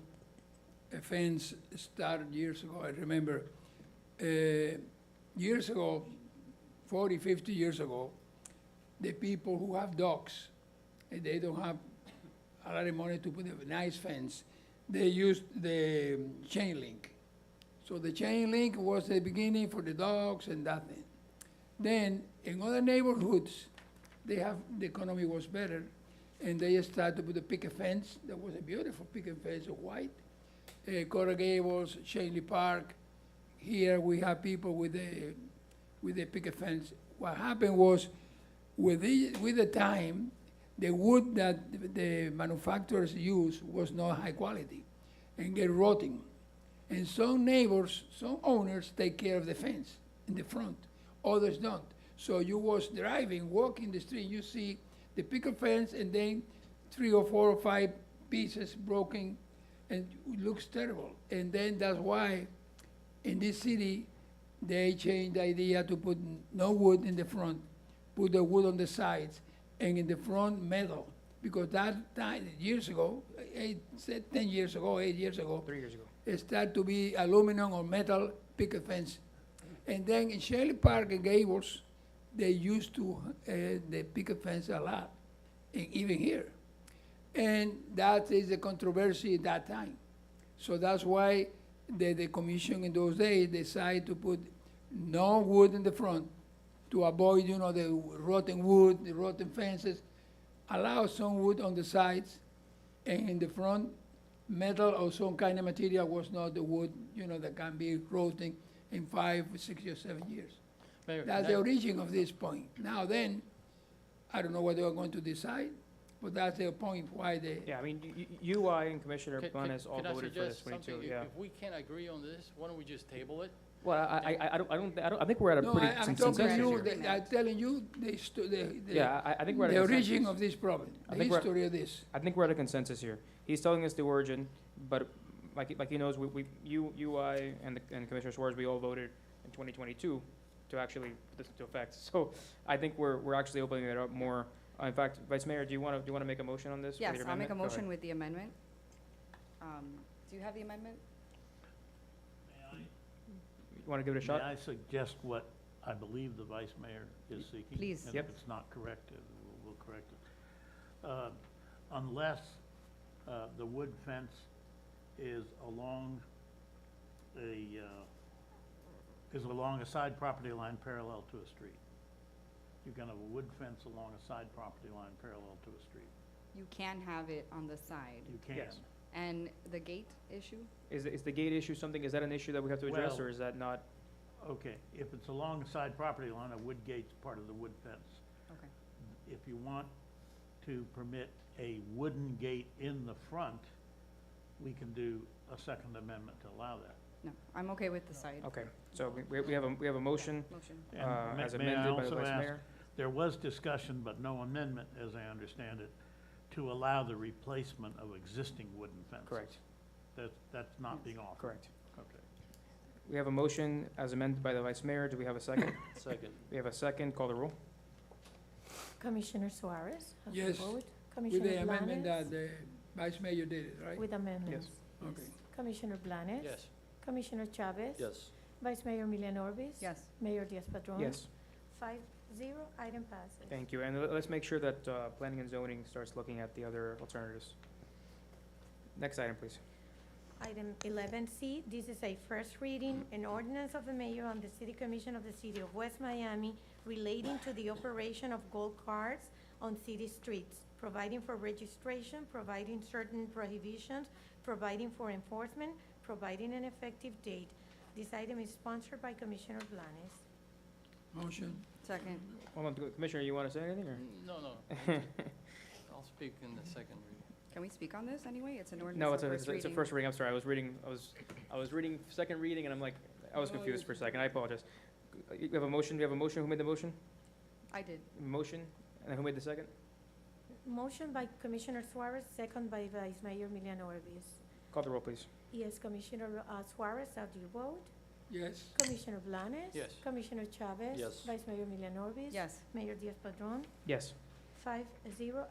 fence started years ago. I remember years ago, 40, 50 years ago, the people who have dogs, and they don't have a lot of money to put a nice fence, they used the chain link. So the chain link was the beginning for the dogs and that thing. Then in other neighborhoods, the economy was better, and they started to put a picket fence. That was a beautiful picket fence of white. Coral Gables, Shanley Park. Here we have people with the picket fence. What happened was, with the time, the wood that the manufacturers use was not high quality and get rotting. And some neighbors, some owners take care of the fence in the front, others don't. So you was driving, walking the street, you see the picket fence and then 3 or 4 or 5 pieces broken, and it looks terrible. And then that's why in this city, they changed the idea to put no wood in the front, put the wood on the sides, and in the front metal, because that time, years ago, 10 years ago, 8 years ago, 3 years ago. it started to be aluminum or metal picket fence. And then in Shirley Park and Gables, they used to, the picket fence a lot, and even here. And that is the controversy at that time. So that's why the commission in those days decided to put no wood in the front to avoid, you know, the rotten wood, the rotten fences. Allow some wood on the sides, and in the front, metal or some kind of material was not the wood, you know, that can be rotting in 5, 6, or 7 years. Mayor, That's can the I- origin of this point. Now then, I don't know what they are going to decide, but that's the point why they, Yeah, I mean, UI and Commissioner Can- Blanes all can I voted for this suggest 22, something? yeah. If we can't agree on this, why don't we just table it? Well, I think we're at a no, pretty I'm consensus talking to here. you, I'm telling you the Yeah, I think we're at a the consensus. origin of this problem, I the think we're- history of this. I think we're at a consensus here. He's telling us the origin, but like he knows, UI and Commissioner Suarez, we all voted in 2022 to actually put this into effect. So I think we're actually opening it up more. In fact, Vice Mayor, do you want to make a motion on this? for Yes, your I'll make a amendment? Go motion ahead. with the amendment. Do you have the amendment? You want to give it a shot? May I suggest what I believe the vice mayor is seeking? Please. And Yep. if it's not correct, we'll correct it. Unless the wood fence is along a side property line parallel to a street. You can have a wood fence along a side property line parallel to a street. You can have it on the side. You can. Yes. And the gate issue? Is the gate issue something, is that an issue that we have to address, Well- or is that not? Okay, if it's along a side property line, a wood gate's part of the wood fence. Okay. If you want to permit a wooden gate in the front, we can do a second amendment to allow that. No, I'm okay with the side. Okay, so we have a motion Motion. And as may I amended by the also Vice ask, Mayor. there was discussion, but no amendment, as I understand it, to allow the replacement of existing wooden fences. Correct, That's not being offered. correct. Okay. We have a motion as amended by the Vice Mayor. Do we have a second? Second. We have a second. Call the roll. Commissioner Suarez? how do you Yes, vote? With Commissioner the amendment Blanes? that the Vice Mayor did it, right? With amendments. Okay. Commissioner Blanes? Yes. Commissioner Chavez? Yes. Vice Mayor Milian Orbis? Yes. Mayor Diaz-Padrón? Yes, 5-0, item passes. thank you. And let's make sure that Planning and Zoning starts looking at the other alternatives. Next item, please. Item 11C, this is a first reading, an ordinance of the mayor on the city commission of the city of West Miami relating to the operation of gold cards on city streets, providing for registration, providing certain prohibitions, providing for enforcement, providing an effective date. This item is sponsored by Commissioner Blanes. Motion. Second. Hold on, Commissioner, you want to say anything, or? No, I'll speak in the second reading. Can we speak on this anyway? It's an ordinance No, of it's a, first it's a reading. first reading. I'm sorry, I was reading second reading, and I'm like, I was confused for a second. I apologize. You have a motion? Do you have a motion? Who made the motion? I did. Motion? And who made the second? Motion by Commissioner Suarez, second by Vice Mayor Milian Orbis. Call the roll, please. Yes, Commissioner Suarez, how do you vote? Yes. Commissioner Blanes? Yes. Commissioner Chavez? Yes. Vice Mayor Milian Orbis? Yes. Mayor Diaz-Padrón? Yes. 5-0,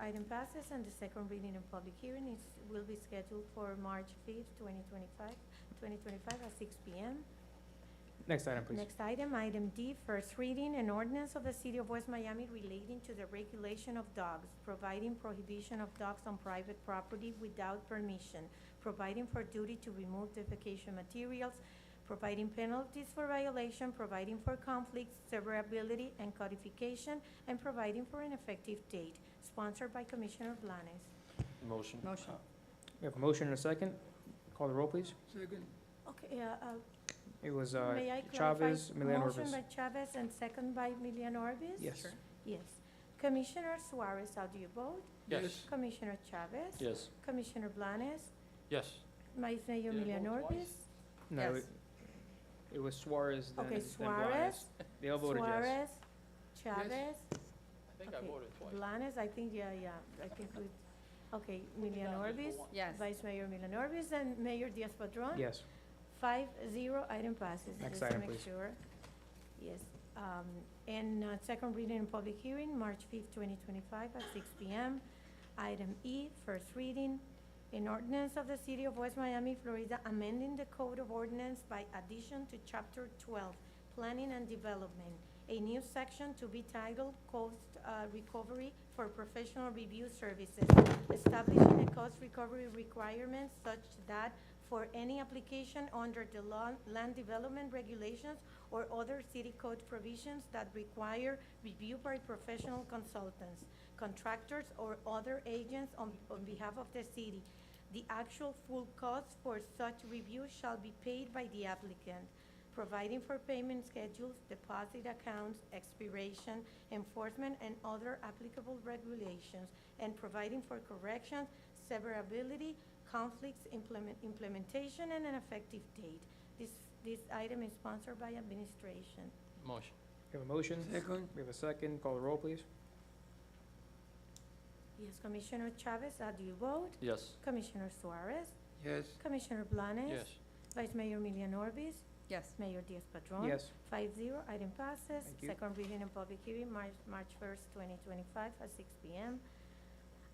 item passes, and the second reading and public hearing will be scheduled for March 5th, 2025 at 6 p.m. Next item, please. Next item, item D, first reading, an ordinance of the city of West Miami relating to the regulation of dogs, providing prohibition of dogs on private property without permission, providing for duty to remove defecation materials, providing penalties for violation, providing for conflicts, severability, and codification, and providing for an effective date, sponsored by Commissioner Blanes. Motion. Motion. We have a motion and a second. Call the roll, please. Second. Okay, It was may I clarify? Chavez, Milian Orbis. Motion by Chavez and second by Milian Orbis? Yes. Sure. Yes. Commissioner Suarez, how do you vote? Yes. Commissioner Chavez? Yes. Commissioner Blanes? Yes. Vice Mayor Did I Milian vote twice? Orbis? No, Yes. it was Suarez, then Okay, then Suarez, Blanes. They all voted yes. Suarez, Chavez, I think I Okay. voted twice. Blanes, I think, yeah, I think we, okay, Milian down just for Orbis, one. Yes. Vice Mayor Milian Orbis, and Mayor Diaz-Padrón? Yes. 5-0, item passes. Next Just to item, make please. sure. Yes. And second reading and public hearing, March 5th, 2025 at 6 p.m. Item E, first reading, an ordinance of the City of West Miami, Florida, amending the Code of Ordinance by addition to Chapter 12, Planning and Development, a new section to be titled Cost Recovery for Professional Review Services, establishing a cost recovery requirement such that for any application under the land development regulations or other city code provisions that require review by professional consultants, contractors, or other agents on behalf of the city. The actual full cost for such review shall be paid by the applicant, providing for payment schedules, deposit accounts, expiration, enforcement, and other applicable regulations, and providing for corrections, severability, conflicts, implementation, and an effective date. This item is sponsored by administration. Motion. We have a motion. Second. We have a second. Call the roll, please. Yes, Commissioner Chavez, how do you vote? Yes. Commissioner Suarez? Yes. Commissioner Blanes? Yes. Vice Mayor Milian Orbis? Yes. Mayor Diaz-Padrón? Yes. 5-0, item passes. Thank you. Second reading and public hearing, March 1st, 2025 at 6 p.m.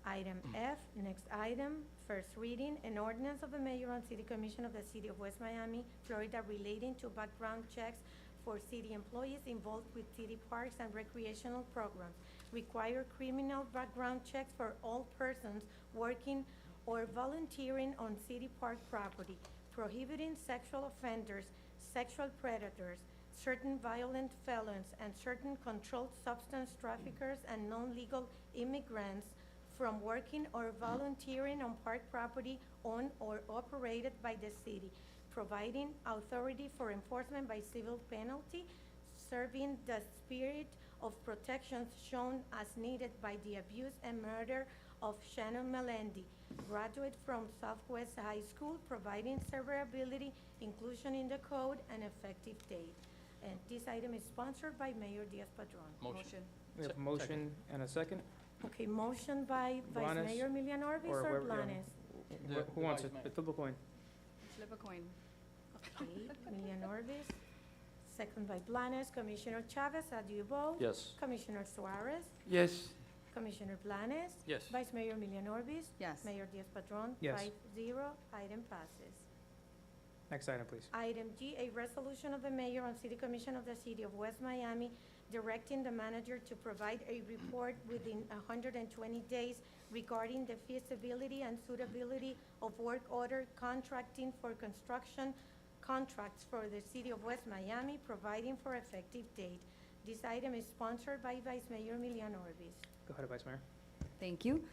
Item F, next item, first reading, an ordinance of the mayor and city commission of the city of West Miami, Florida relating to background checks for city employees involved with city parks and recreational programs. Require criminal background checks for all persons working or volunteering on city park property, prohibiting sexual offenders, sexual predators, certain violent felons, and certain controlled substance traffickers and non-legal immigrants from working or volunteering on park property owned or operated by the city, providing authority for enforcement by civil penalty, serving the spirit of protections shown as needed by the abuse and murder of Shannon Melendi, graduate from Southwest High School, providing severability, inclusion in the code, and effective date. And this item is sponsored by Mayor Diaz-Padrón. Motion. We have a Second. motion and a second. Okay, motion by Vice Blanes, Mayor Milian Orbis or or whoever, yeah. Blanes? Who wants it? Flip a coin. Flip a coin. Okay, Milian Orbis, second by Blanes. Commissioner Chavez, how do you vote? Yes. Commissioner Suarez, Yes. Commissioner Blanes, Yes. Vice Mayor Milian Orbis, Yes. Mayor Diaz-Padrón. Yes. 5-0, item passes. Next item, please. Item G, a resolution of the mayor and city commission of the city of West Miami directing the manager to provide a report within 120 days regarding the feasibility and suitability of work order contracting for construction contracts for the city of West Miami, providing for effective date. This item is sponsored by Vice Mayor Milian Orbis. Go ahead, Vice Mayor. Thank you.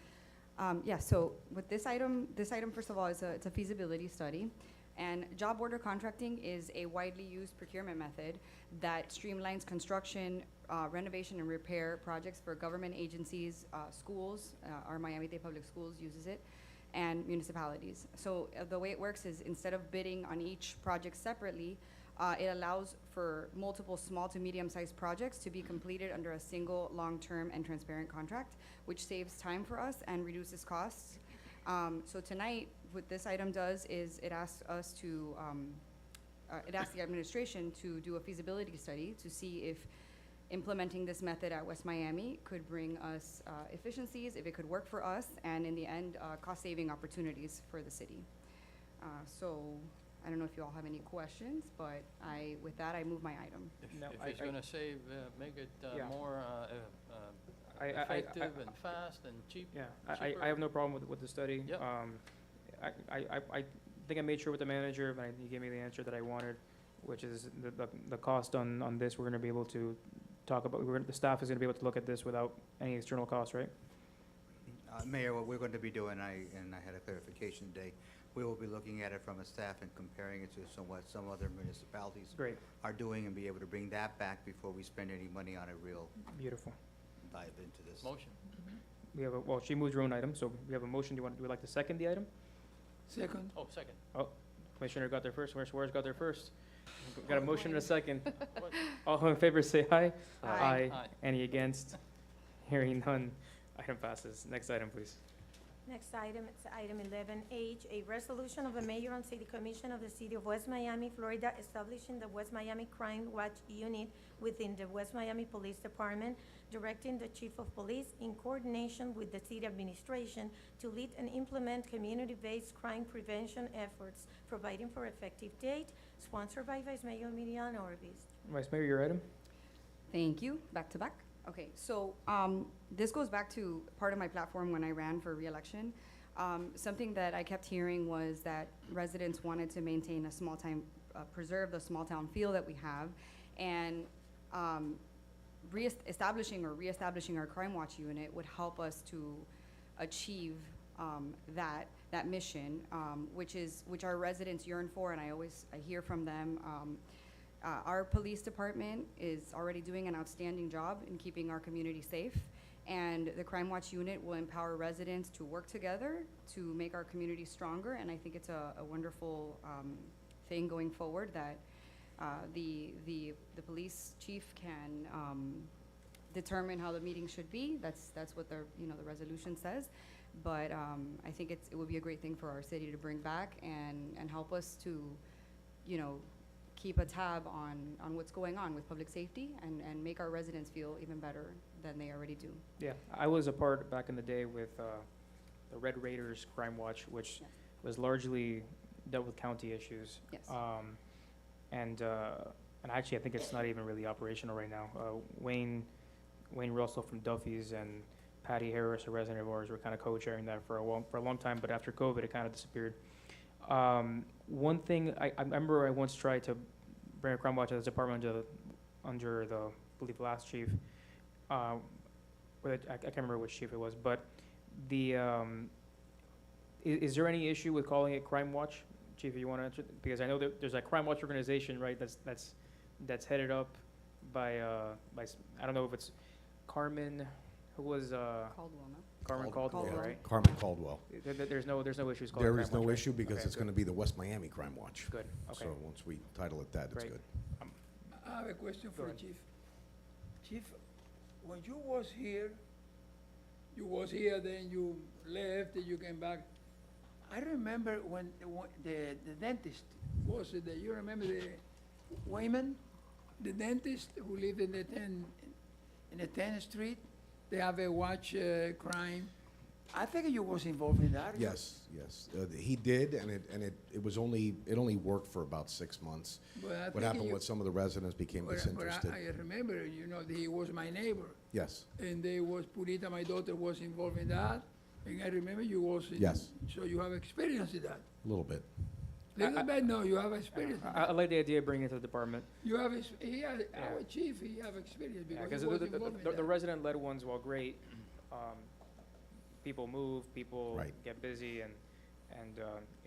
Yeah, so with this item, first of all, it's a feasibility study. And job order contracting is a widely used procurement method that streamlines construction, renovation, and repair projects for government agencies, schools, our Miami-Dade Public Schools uses it, and municipalities. So the way it works is instead of bidding on each project separately, it allows for multiple small to medium-sized projects to be completed under a single long-term and transparent contract, which saves time for us and reduces costs. So tonight, what this item does is it asks us to, it asks the administration to do a feasibility study to see if implementing this method at West Miami could bring us efficiencies, if it could work for us, and in the end, cost-saving opportunities for the city. So I don't know if you all have any questions, but with that, I move my item. No, If it's gonna save, make it yeah. more effective and fast and cheap. Yeah, cheaper. I have no problem with the study. Yep. I think I made sure with the manager, but he gave me the answer that I wanted, which is the cost on this, we're gonna be able to talk about, the staff is gonna be able to look at this without any external cost, right? Mayor, what we're going to be doing, and I had a clarification today, we will be looking at it from a staff and comparing it to what some other municipalities Great, are doing and be able to bring that back before we spend any money on a real beautiful. dive into this. Motion. We have well, she moved her own item, so we have a motion. Do we like to second the item? Second. Oh, second. Commissioner got there first, Suarez got there first. Got a motion and a second. What? All in favor, say aye. Aye. Aye. Any against? Hearing none, item passes. Next item, please. Next item, it's item 11H, a resolution of the mayor and city commission of the city of West Miami, Florida, establishing the West Miami Crime Watch Unit within the West Miami Police Department, directing the chief of police in coordination with the city administration to lead and implement community-based crime prevention efforts, providing for effective date, sponsored by Vice Mayor Milian Orbis. Vice Mayor, your item? Thank you. Back to back. Okay, so this goes back to part of my platform when I ran for re-election. Something that I kept hearing was that residents wanted to maintain a small town, preserve the small town feel that we have, and reestablishing our Crime Watch unit would help us to achieve that mission, which our residents yearn for, and I hear from them. Our police department is already doing an outstanding job in keeping our community safe, and the Crime Watch unit will empower residents to work together to make our community stronger, and I think it's a wonderful thing going forward that the police chief can determine how the meeting should be. That's what the resolution says, but I think it would be a great thing for our city to bring back and help us to, keep a tab on what's going on with public safety and make our residents feel even better than they already do. Yeah, I was a part back in the day with the Red Raiders Crime Watch, which Yes. was largely dealt with county issues. Yes. And actually, I think it's not even really operational right now. Wayne Russell from Duffy's and Patty Harris, a resident of ours, were kind of co-chairing that for a long time, but after COVID, it kind of disappeared. One thing, I remember I once tried to bring a Crime Watch to the department under the, I believe, last chief. I can't remember which chief it was, but is there any issue with calling it Crime Watch? Chief, if you want to answer, because I know that there's a Crime Watch organization, right, that's headed up by I don't know if it's Carmen, who was, Caldwell, no? Carmen Caldwell, Caldwell. right? Carmen Caldwell. There's no issues called There Crime is no Watch, right? issue because Okay, it's good. going to be the West Miami Crime Watch. Good, okay. So once we title it that, it's Great. good. I have a question Go for the ahead. chief. Chief, when you was here, then you left, and you came back. I remember when the dentist was it, you remember the Wayman, the dentist who lived in the 10th Street? They have a watch crime. I think you was involved in that. Yes, yes. He did, and it only worked for about 6 months. But I What think happened you- was some of the residents became But disinterested. I remember, he was my neighbor. Yes, And they was, Purita, my daughter, was involved in that. And I remember you was. Yes. So you have experience in that. a little bit. Little bit, no, you have experience. in that. I like the idea of bringing it to the department. You have, our chief, he have experience Yeah, because because he was involved in the that. resident-led ones, while great, people move, people Right. get busy, and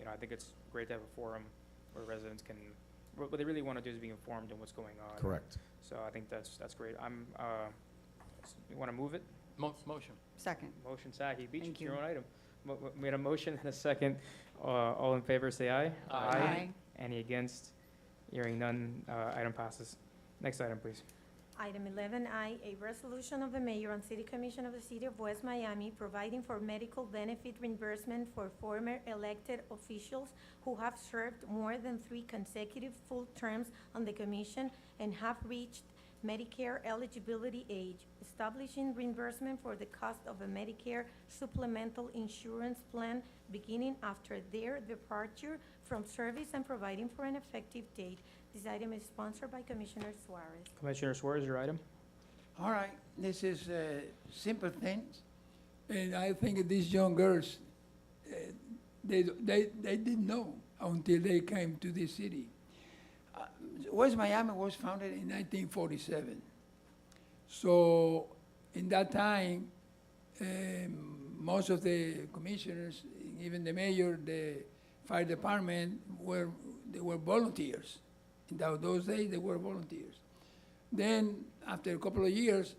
I think it's great to have a forum where residents can, what they really want to do is be informed on what's going on. Correct. So I think that's great. You want to move it? Motion. Second. Motion, Saki, beat you Thank to your you. own item. Made a motion and a second. All in favor, say aye. Aye. Any against? Hearing none, item passes. Next item, please. Item 11I, a resolution of the mayor and city commission of the city of West Miami providing for medical benefit reimbursement for former elected officials who have served more than 3 consecutive full terms on the commission and have reached Medicare eligibility age, establishing reimbursement for the cost of a Medicare supplemental insurance plan beginning after their departure from service and providing for an effective date. This item is sponsored by Commissioner Suarez. Commissioner Suarez, your item? All right, this is simple things. And I think these young girls, they didn't know until they came to this city. West Miami was founded in 1947. So in that time, most of the commissioners, even the mayor, the fire department, they were volunteers. In those days, they were volunteers. Then, after a couple of years,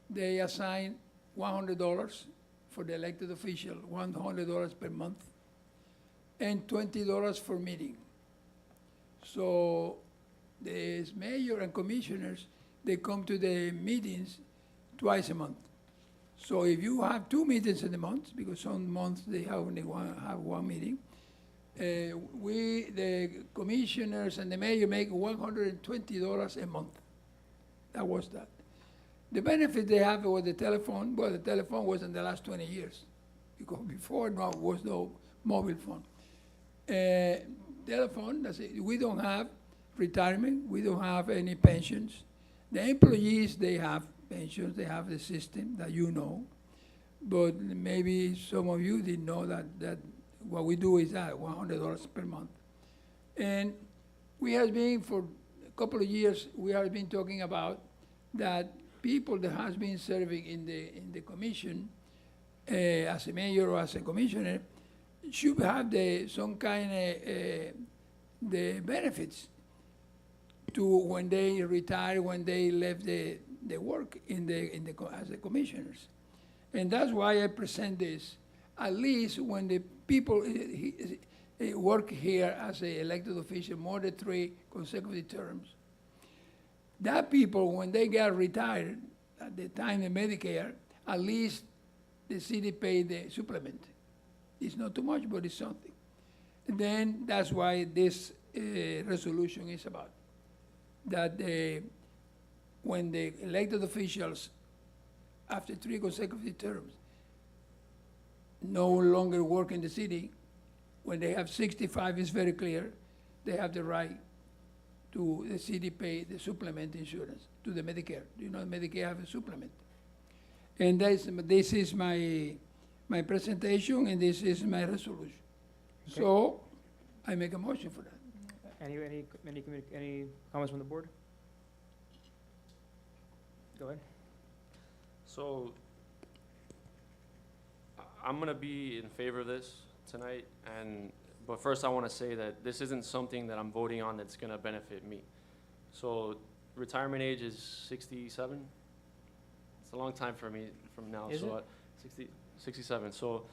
they assigned $100 for the elected official, $100 per month, and $20 for meeting. So the mayor and commissioners, they come to the meetings twice a month. So if you have 2 meetings in a month, because some months they have only one meeting, the commissioners and the mayor make $120 a month. That was that. The benefit they have with the telephone, well, the telephone was in the last 20 years, because before was no mobile phone. Telephone, that's it. We don't have retirement, we don't have any pensions. The employees, they have pensions, they have the system that you know, but maybe some of you didn't know that what we do is that, $100 per month. And we have been, for a couple of years, we have been talking about that people that has been serving in the commission, as a mayor or as a commissioner, should have some kind of the benefits to when they retire, when they left the work as the commissioners. And that's why I present this. At least when the people work here as an elected official more than 3 consecutive terms, that people, when they get retired, at the time of Medicare, at least the city pay the supplement. It's not too much, but it's something. And then that's why this resolution is about. That when the elected officials, after 3 consecutive terms, no longer work in the city, when they have 65, it's very clear, they have the right to the city pay the supplement insurance to the Medicare. You know, Medicare have a supplement. And this is my presentation, and this is my resolution. Okay. So I make a motion for that. Any comments from the board? Go ahead. So, I'm gonna be in favor of this tonight, but first I wanna say that this isn't something that I'm voting on that's gonna benefit me. So, retirement age is 67. It's a long time for me from now, Is so it? 67. So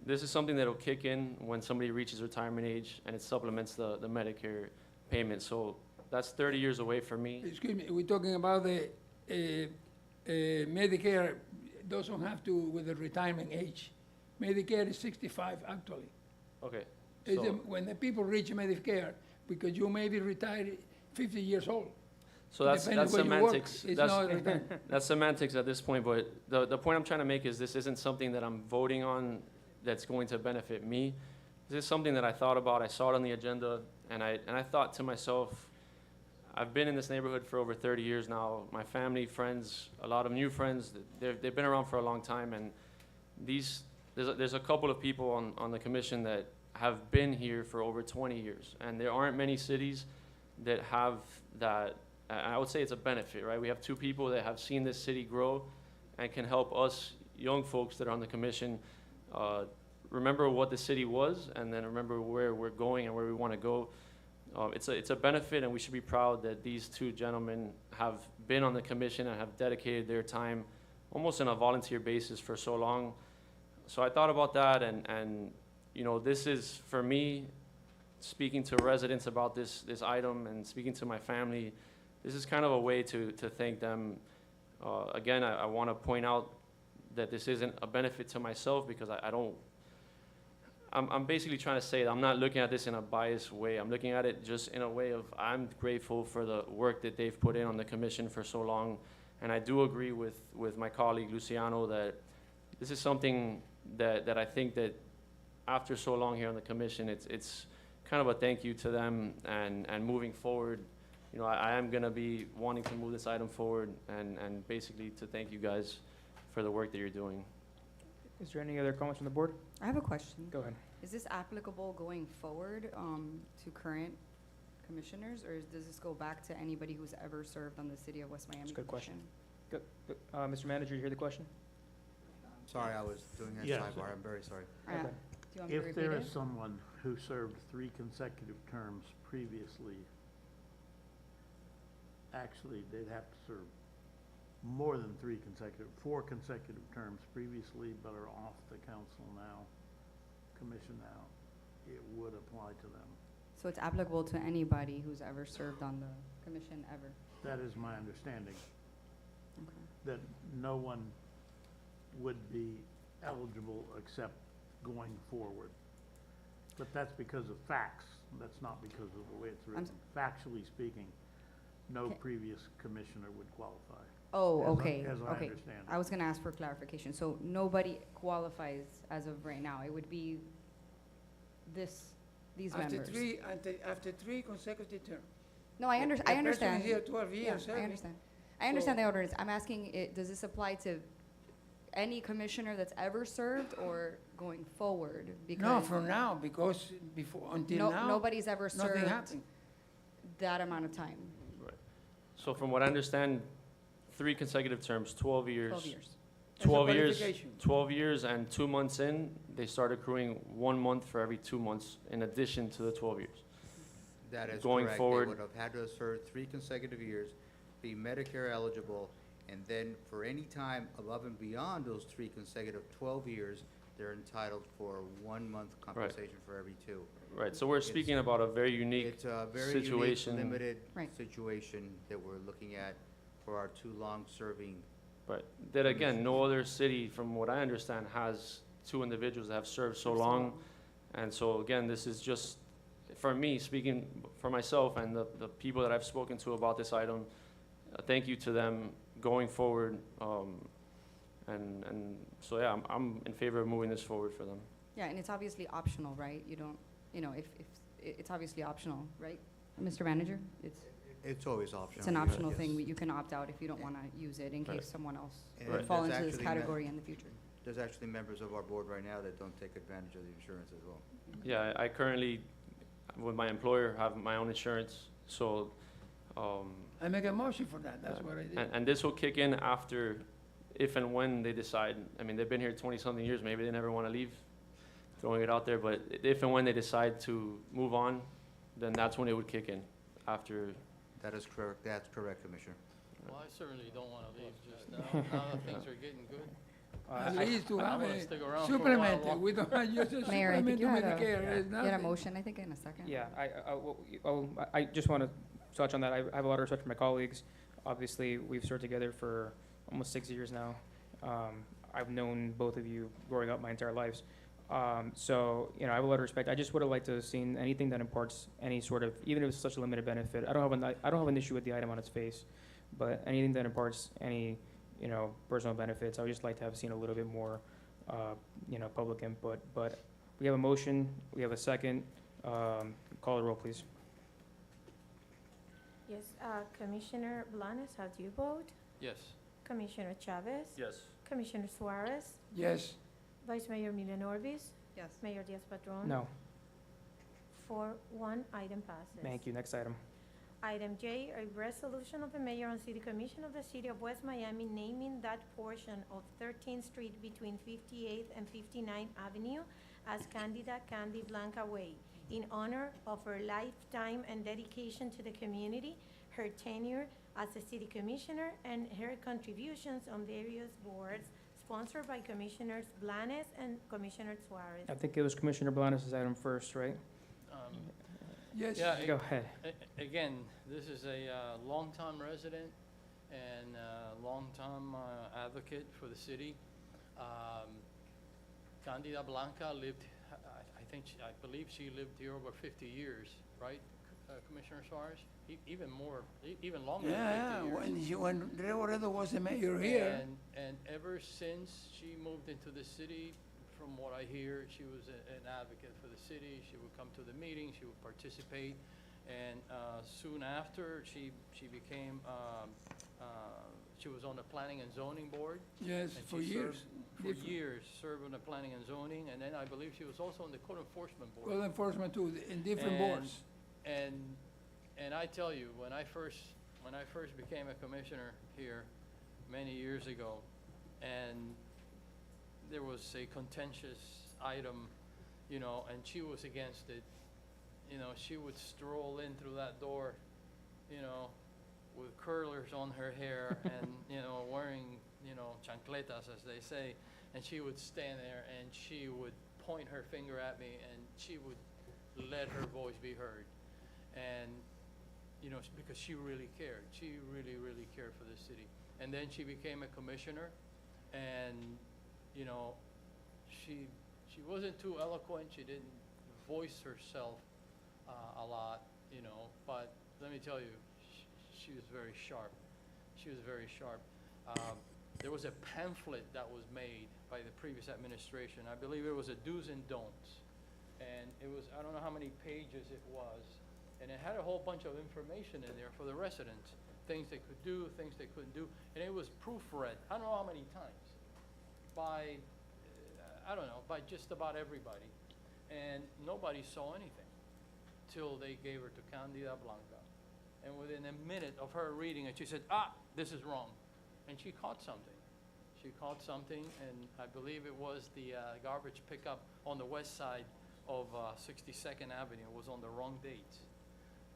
this is something that'll kick in when somebody reaches retirement age, and it supplements the Medicare payment. So that's 30 years away for me. Excuse me, we're talking about the Medicare doesn't have to with the retirement age. Medicare is 65 actually. Okay. It's So, when the people reach Medicare, because you may be retired 50 years old. so that's Depending where you work, semantics. it's That's, not retirement. that's semantics at this point, but the point I'm trying to make is this isn't something that I'm voting on that's going to benefit me. This is something that I thought about. I saw it on the agenda, and I thought to myself, I've been in this neighborhood for over 30 years now. My family, friends, a lot of new friends, they've been around for a long time, and there's a couple of people on the commission that have been here for over 20 years, and there aren't many cities that have that. I would say it's a benefit, right? We have two people that have seen this city grow and can help us young folks that are on the commission remember what the city was, and then remember where we're going and where we want to go. It's a benefit, and we should be proud that these two gentlemen have been on the commission and have dedicated their time almost on a volunteer basis for so long. So I thought about that, and you know, this is, for me, speaking to residents about this item and speaking to my family, this is kind of a way to thank them. Again, I want to point out that this isn't a benefit to myself, because I'm basically trying to say that I'm not looking at this in a biased way. I'm looking at it just in a way of, I'm grateful for the work that they've put in on the commission for so long. And I do agree with my colleague Luciano that this is something that I think that after so long here on the commission, it's kind of a thank you to them, and moving forward, you know, I am gonna be wanting to move this item forward, and basically to thank you guys for the work that you're doing. Is there any other comments from the board? I have a question. Go ahead. Is this applicable going forward to current commissioners, or does this go back to anybody who's ever served on the City of West Miami That's a good question. Commission? Good. Mr. Manager, you hear the question? Sorry, I was doing a Yes. sidebar. I'm very sorry. Do you want me to If repeat there it? is someone who served 3 consecutive terms previously, actually, they'd have to serve more than 4 consecutive terms previously, but are off the council now, commission now, it would apply to them. So it's applicable to anybody who's ever served on the commission ever? That is my understanding, Okay. that no one would be eligible except going forward. But that's because of facts, that's not because of the way it's written. Factually speaking, no Okay. previous commissioner would qualify. Oh, As I- okay, as I okay. understand it. I was gonna ask for clarification. So nobody qualifies as of right now? It would be these members? After three consecutive terms. No, I The person understand. is here 12 Yeah, years I serving. understand. I understand So- the ordinance. I'm asking, does this apply to any commissioner that's ever served or going forward? No, Because from now, because until now, nobody's ever nothing served happened. that amount of time, So from what I understand, 3 consecutive terms, 12 years. 12 years. As a 12 years, qualification. 12 years and 2 months in, they start accruing 1 month for every 2 months in addition to the 12 years. That is Going correct. forward- They would have had to have served 3 consecutive years, be Medicare eligible, and then for any time above and beyond those 3 consecutive 12 years, they're entitled for 1 month compensation for every 2. Right, so we're It's- speaking about a very unique It's a very unique, situation. limited Right. situation that we're looking at for our 2 long-serving. But that again, no other city, from what I understand, has 2 individuals that have served so long. And so again, this is just, for me, speaking for myself and the people that I've spoken to about this item, thank you to them going forward. And so, yeah, I'm in favor of moving this forward for them. Yeah, and it's obviously optional, right? You don't, if it's obviously optional, right, Mr. Manager? It's always optional. It's an yes, optional yes. thing. You can opt out if you don't want to use it in Right. case someone else And would fall there's into this actually me- category in the future. There's actually members of our board right now that don't take advantage of the insurance as well. Yeah, I currently, with my employer, have my own insurance, so, I make a motion for that, that's what I did. and this will kick in after, if and when they decide, I mean, they've been here 20-something years, maybe they never want to leave, throwing it out there, but if and when they decide to move on, then that's when it would kick in, after. That is correct, that's correct, Commissioner. Well, I certainly don't want to leave just now, now that things are getting good. At least to I'm have gonna a stick around for a while supplement. longer. We don't have just a Mayor, I supplement think to you had Medicare. a, There's you had a nothing. motion, I think, in a second. Yeah, I just want to touch on that. I have a lot of respect for my colleagues. Obviously, we've served together for almost 6 years now. I've known both of you growing up my entire lives. So, you know, I have a lot of respect. I just would have liked to have seen anything that imparts any sort of, even if it's such a limited benefit. I don't have an issue with the item on its face, but anything that imparts any, you know, personal benefits, I would just like to have seen a little bit more, you know, public input. But we have a motion, we have a second. Call the roll, please. Yes, Commissioner Blanes, how do you vote? Yes. Commissioner Chavez? Yes. Commissioner Suarez? Yes. Vice Mayor Milian Orbis? Yes. Mayor Diaz-Padrón? No. 4-1, item passes. Thank you. Next item. Item J, a resolution of the mayor and city commission of the city of West Miami naming that portion of 13th Street between 58th and 59th Avenue as Candida Candy Blanca Way in honor of her lifetime and dedication to the community, her tenure as a city commissioner, and her contributions on various boards, sponsored by Commissioners Blanes and Commissioner Suarez. I think it was Commissioner Blanes' item first, right? Yes. Yeah, Go ahead. Again, this is a longtime resident and longtime advocate for the city. Candida Blanca lived, I believe she lived here over 50 years, right, Commissioner Suarez? Even more, even longer than 50 years. When Revoredo was the mayor here. And ever since she moved into the city, from what I hear, she was an advocate for the city. She would come to the meetings, she would participate, and soon after, she became, she was on the planning and zoning board. Yes, and for she years. served For years, served on the planning and zoning, and then I believe she was also on the code enforcement board. Code enforcement too, in different And- boards. And I tell you, when I first became a commissioner here many years ago, and there was a contentious item, you know, and she was against it, you know, she would stroll in through that door, you know, with curlers on her hair and, you know, wearing, you know, chancletas, as they say, and she would stand there and she would point her finger at me and she would let her voice be heard. And, you know, because she really cared. She really, really cared for the city. And then she became a commissioner, and, you know, she wasn't too eloquent. She didn't voice herself a lot, you know, but let me tell you, she was very sharp. She was very sharp. There was a pamphlet that was made by the previous administration. I believe it was a do's and don'ts. And it was, I don't know how many pages it was, and it had a whole bunch of information in there for the residents, things they could do, things they couldn't do, and it was proofread, I don't know how many times, by, I don't know, by just about everybody. And nobody saw anything till they gave her to Candida Blanca. And within a minute of her reading it, she said, this is wrong. And she caught something. She caught something, and I believe it was the garbage pickup on the west side of 62nd Avenue was on the wrong dates.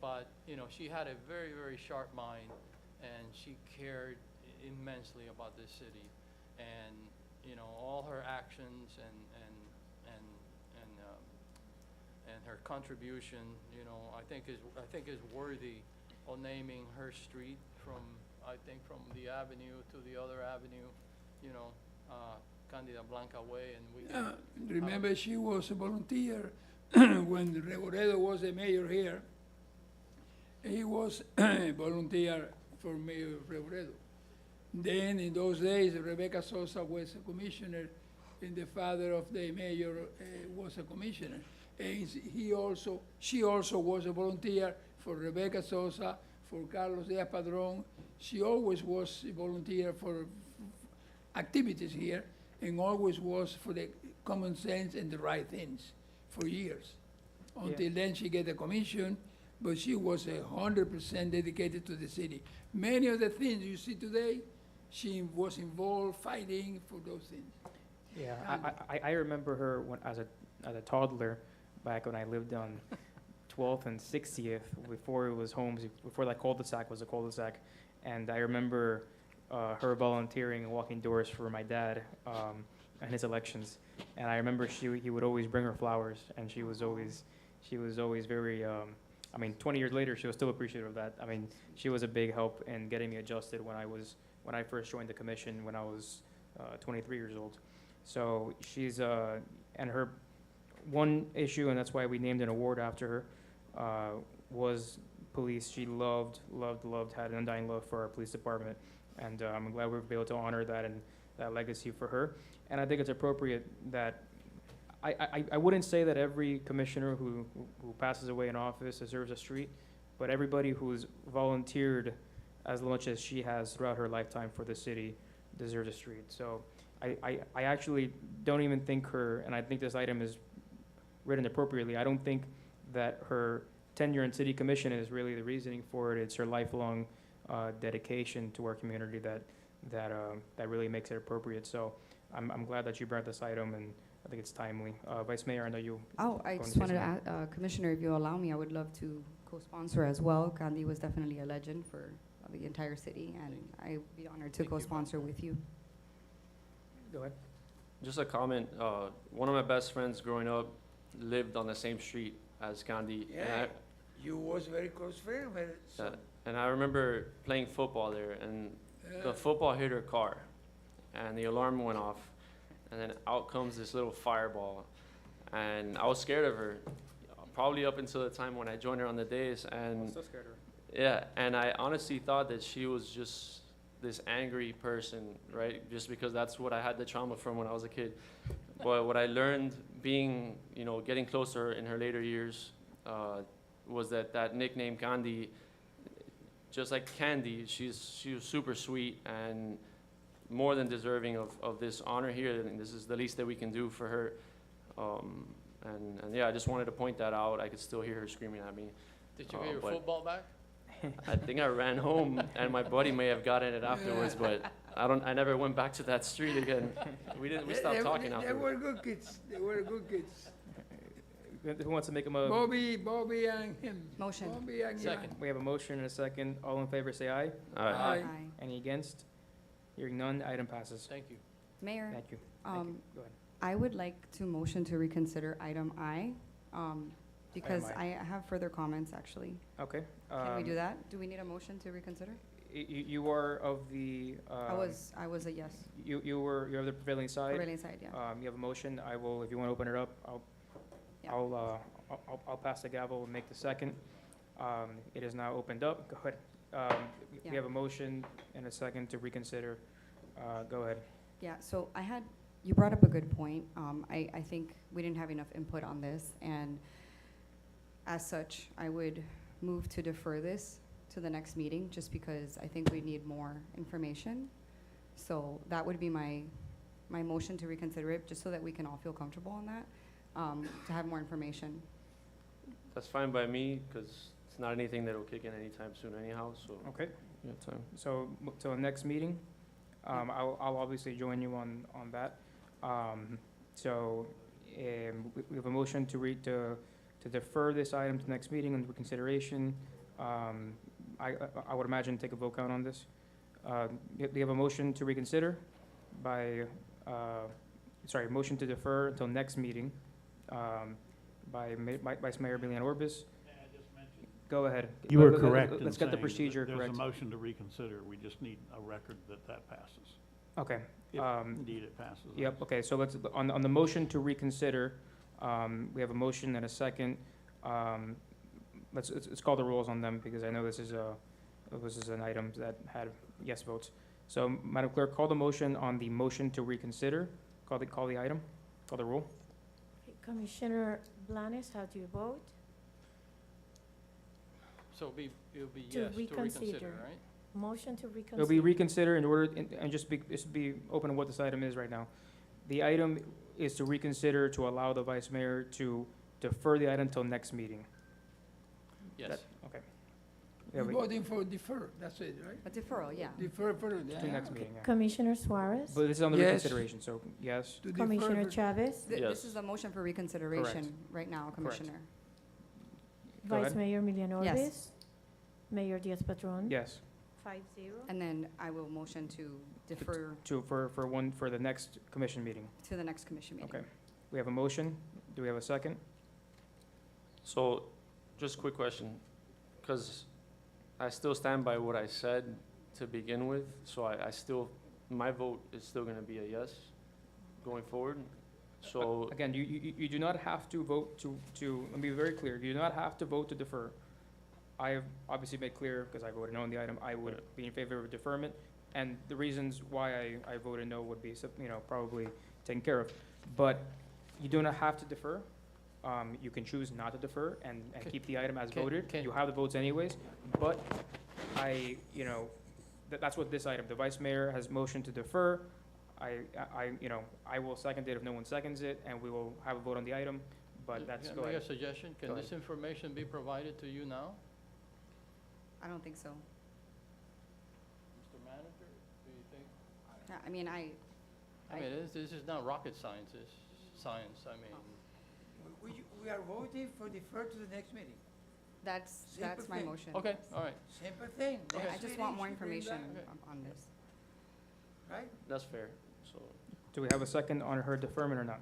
But, you know, she had a very, very sharp mind, and she cared immensely about this city. And, you know, all her actions and her contribution, you know, I think is worthy of naming her street from the avenue to the other avenue, you know, Candida Blanca Way, and we can. Remember, she was a volunteer when Revoredo was the mayor here. He was a volunteer for Mayor Revoredo. Then in those days, Rebecca Sosa was a commissioner, and the father of the mayor was a commissioner. And she also was a volunteer for Rebecca Sosa, for Carlos Diaz-Padrón. She always was a volunteer for activities here, and always was for the common sense and the right things for years. Until then, she get a commission, but she was 100% dedicated to the city. Many of the things you see today, she was involved fighting for those things. Yeah, I remember her as a toddler, back when I lived on 12th and 60th, before it was homes, before that cul-de-sac was a cul-de-sac. And I remember her volunteering and walking doors for my dad and his elections. And I remember he would always bring her flowers, and she was always very. I mean, 20 years later, she was still appreciative of that. I mean, she was a big help in getting me adjusted when I first joined the commission when I was 23 years old. So she's and her one issue, and that's why we named an award after her, was police. She loved, had an undying love for our police department, and I'm glad we've been able to honor that and that legacy for her. And I think it's appropriate that I wouldn't say that every commissioner who passes away in office deserves a street, but everybody who's volunteered as much as she has throughout her lifetime for the city deserves a street. So I actually don't even think and I think this item is written appropriately. I don't think that her tenure in city commission is really the reasoning for it. It's her lifelong dedication to our community that really makes it appropriate. So I'm glad that you brought this item, and I think it's timely. Vice Mayor, I know you. Oh, I just wanted to add, Commissioner, if you allow me, I would love to co-sponsor as well. Candy was definitely a legend for the entire city, and I'd be honored to co-sponsor with you. Go ahead. Just a comment. One of my best friends growing up lived on the same street as Candy. Yeah, you was very close friend with it. So. And I remember playing football there, and the football hit her car, and the alarm went off, and then out comes this little fireball, and I was scared of her, probably up until the time when I joined her on the days, and I'm still scared of her. yeah, and I honestly thought that she was just this angry person, right? Just because that's what I had the trauma from when I was a kid. But what I learned being, getting closer in her later years, was that nickname Candy, just like Candy, she was super sweet and more than deserving of this honor here, and this is the least that we can do for her. And yeah, I just wanted to point that out. I could still hear her screaming at me. Did you get your football back? I think I ran home, and my buddy may have gotten it afterwards, but I never went back to that street again. We stopped talking afterwards. They were good kids. They were good kids. Who wants to make a motion? Bobby and him. Motion. Bobby and Second. We have a motion and a second. All in favor, say aye. All right. Aye. Any against? Hearing none, item passes. Thank you. Mayor, Thank you. Thank you. Go ahead. I would like to motion to reconsider item I, because Item I have further comments, actually. Okay. Can we do that? Do we need a motion to reconsider? You are of the. I was a yes. You're of the prevailing side. Prevailing side, yeah. You have a motion. I will, if you want to open it up, Yeah. I'll pass the gavel and make the second. It is now opened up. Go ahead. We Yeah. have a motion and a second to reconsider. Go ahead. Yeah, so you brought up a good point. I think we didn't have enough input on this, and as such, I would move to defer this to the next meeting, just because I think we need more information. So that would be my motion to reconsider it, just so that we can all feel comfortable on that, to have more information. That's fine by me, because it's not anything that will kick in anytime soon anyhow, so. Okay. You have time. So, till the next meeting, I'll obviously join you on that. We have a motion to defer this item to next meeting under consideration. I would imagine take a vote count on this. We have a motion to reconsider motion to defer until next meeting, by Vice Mayor Milian Orbis. Go ahead. You were correct in Let's get the saying procedure that correct. There's a motion to reconsider. We just need a record that passes. Okay. If indeed it passes. Yep, okay, so on the motion to reconsider, we have a motion and a second. Let's call the rolls on them, because I know this is an item that had yes votes. So, Madam Clerk, call the motion on the motion to reconsider. Call the item, call the roll. Commissioner Blanes, how do you vote? So it'll be To yes to reconsider, reconsider. right? Motion to reconsider. It'll be reconsider in order, and just be open on what this item is right now. The item is to reconsider to allow the Vice Mayor to defer the item till next meeting. Yes. Okay. We're Yeah, voting for defer, that's it, right? A deferral, yeah. Defer for, yeah. to next meeting, yeah. Commissioner Suarez? But this is on the Yes. reconsideration, so yes. To defer Commissioner for- Chavez? This Yes. is a motion for reconsideration right now, Commissioner. Go Vice ahead. Mayor Milian Yes. Orbis? Mayor Diaz-Patron? Yes. 5-0. And then I will motion to defer For the next commission meeting. to the next commission meeting. Okay. We have a motion. Do we have a second? So, just a quick question, because I still stand by what I said to begin with, so I still, my vote is still gonna be a yes going forward. So, Again, you do not have to vote to, let me be very clear, you do not have to vote to defer. I have obviously made clear, because I voted no on the item, I would be in favor of deferment, and the reasons why I voted no would be, probably taken care of. But you do not have to defer. You can choose not to defer and keep the item as voted. You have the votes anyways, but that's what this item, the vice mayor has motioned to defer. I will second it if no one seconds it, and we will have a vote on the item, but that's, Can go I make ahead. a suggestion? Go Can ahead. this information be provided to you now? I don't think so. Mr. Manager, do you think? Yeah, I mean, I mean, this is not rocket science, it's science, I mean. We are voting for defer to the next meeting. that's Simple my thing. motion. Okay, all right. Simple thing. I Next just meeting want more should bring information back- on this. Right? that's fair, so Do we have a second on her deferment or not?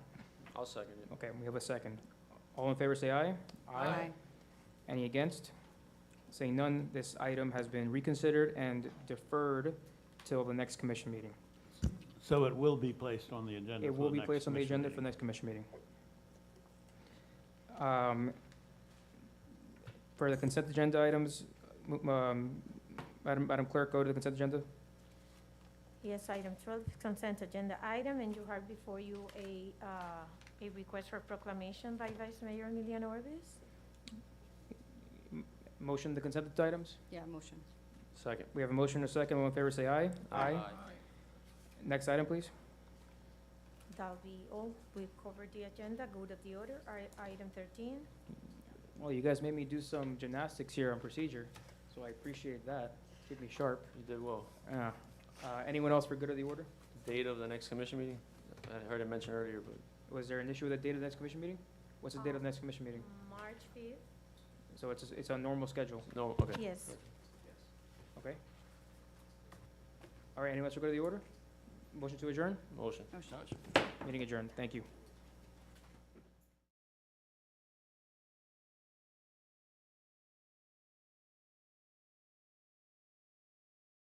I'll second it. Okay, we have a second. All in favor, say aye. Aye. Any against? Saying none, this item has been reconsidered and deferred till the next commission meeting. So it will be placed on the agenda It for will the be next placed on the commission agenda meeting. for the next commission meeting. For the consent agenda items, Madam Clerk, go to the consent agenda. Yes, item 12, consent agenda item, and you have before you a request for proclamation by Vice Mayor Emiliano Orbis. Motion the consent items? Yeah, motion. Second. We have a motion and a second. All in favor, say aye. Next item, please. That'll be all. We've covered the agenda. Go to the order. Item 13. Well, you guys made me do some gymnastics here on procedure, so I appreciate that. Keep me sharp. You did well. Anyone else for good of the order? Date of the next commission meeting? I heard it mentioned earlier, but Was there an issue with the date of the next commission meeting? What's the date of the next commission meeting? March 5th. So it's a normal schedule, no, okay. Yes. okay? All right, anyone else for good of the order? Motion to adjourn? Motion. Motion. Meeting adjourned. Thank you.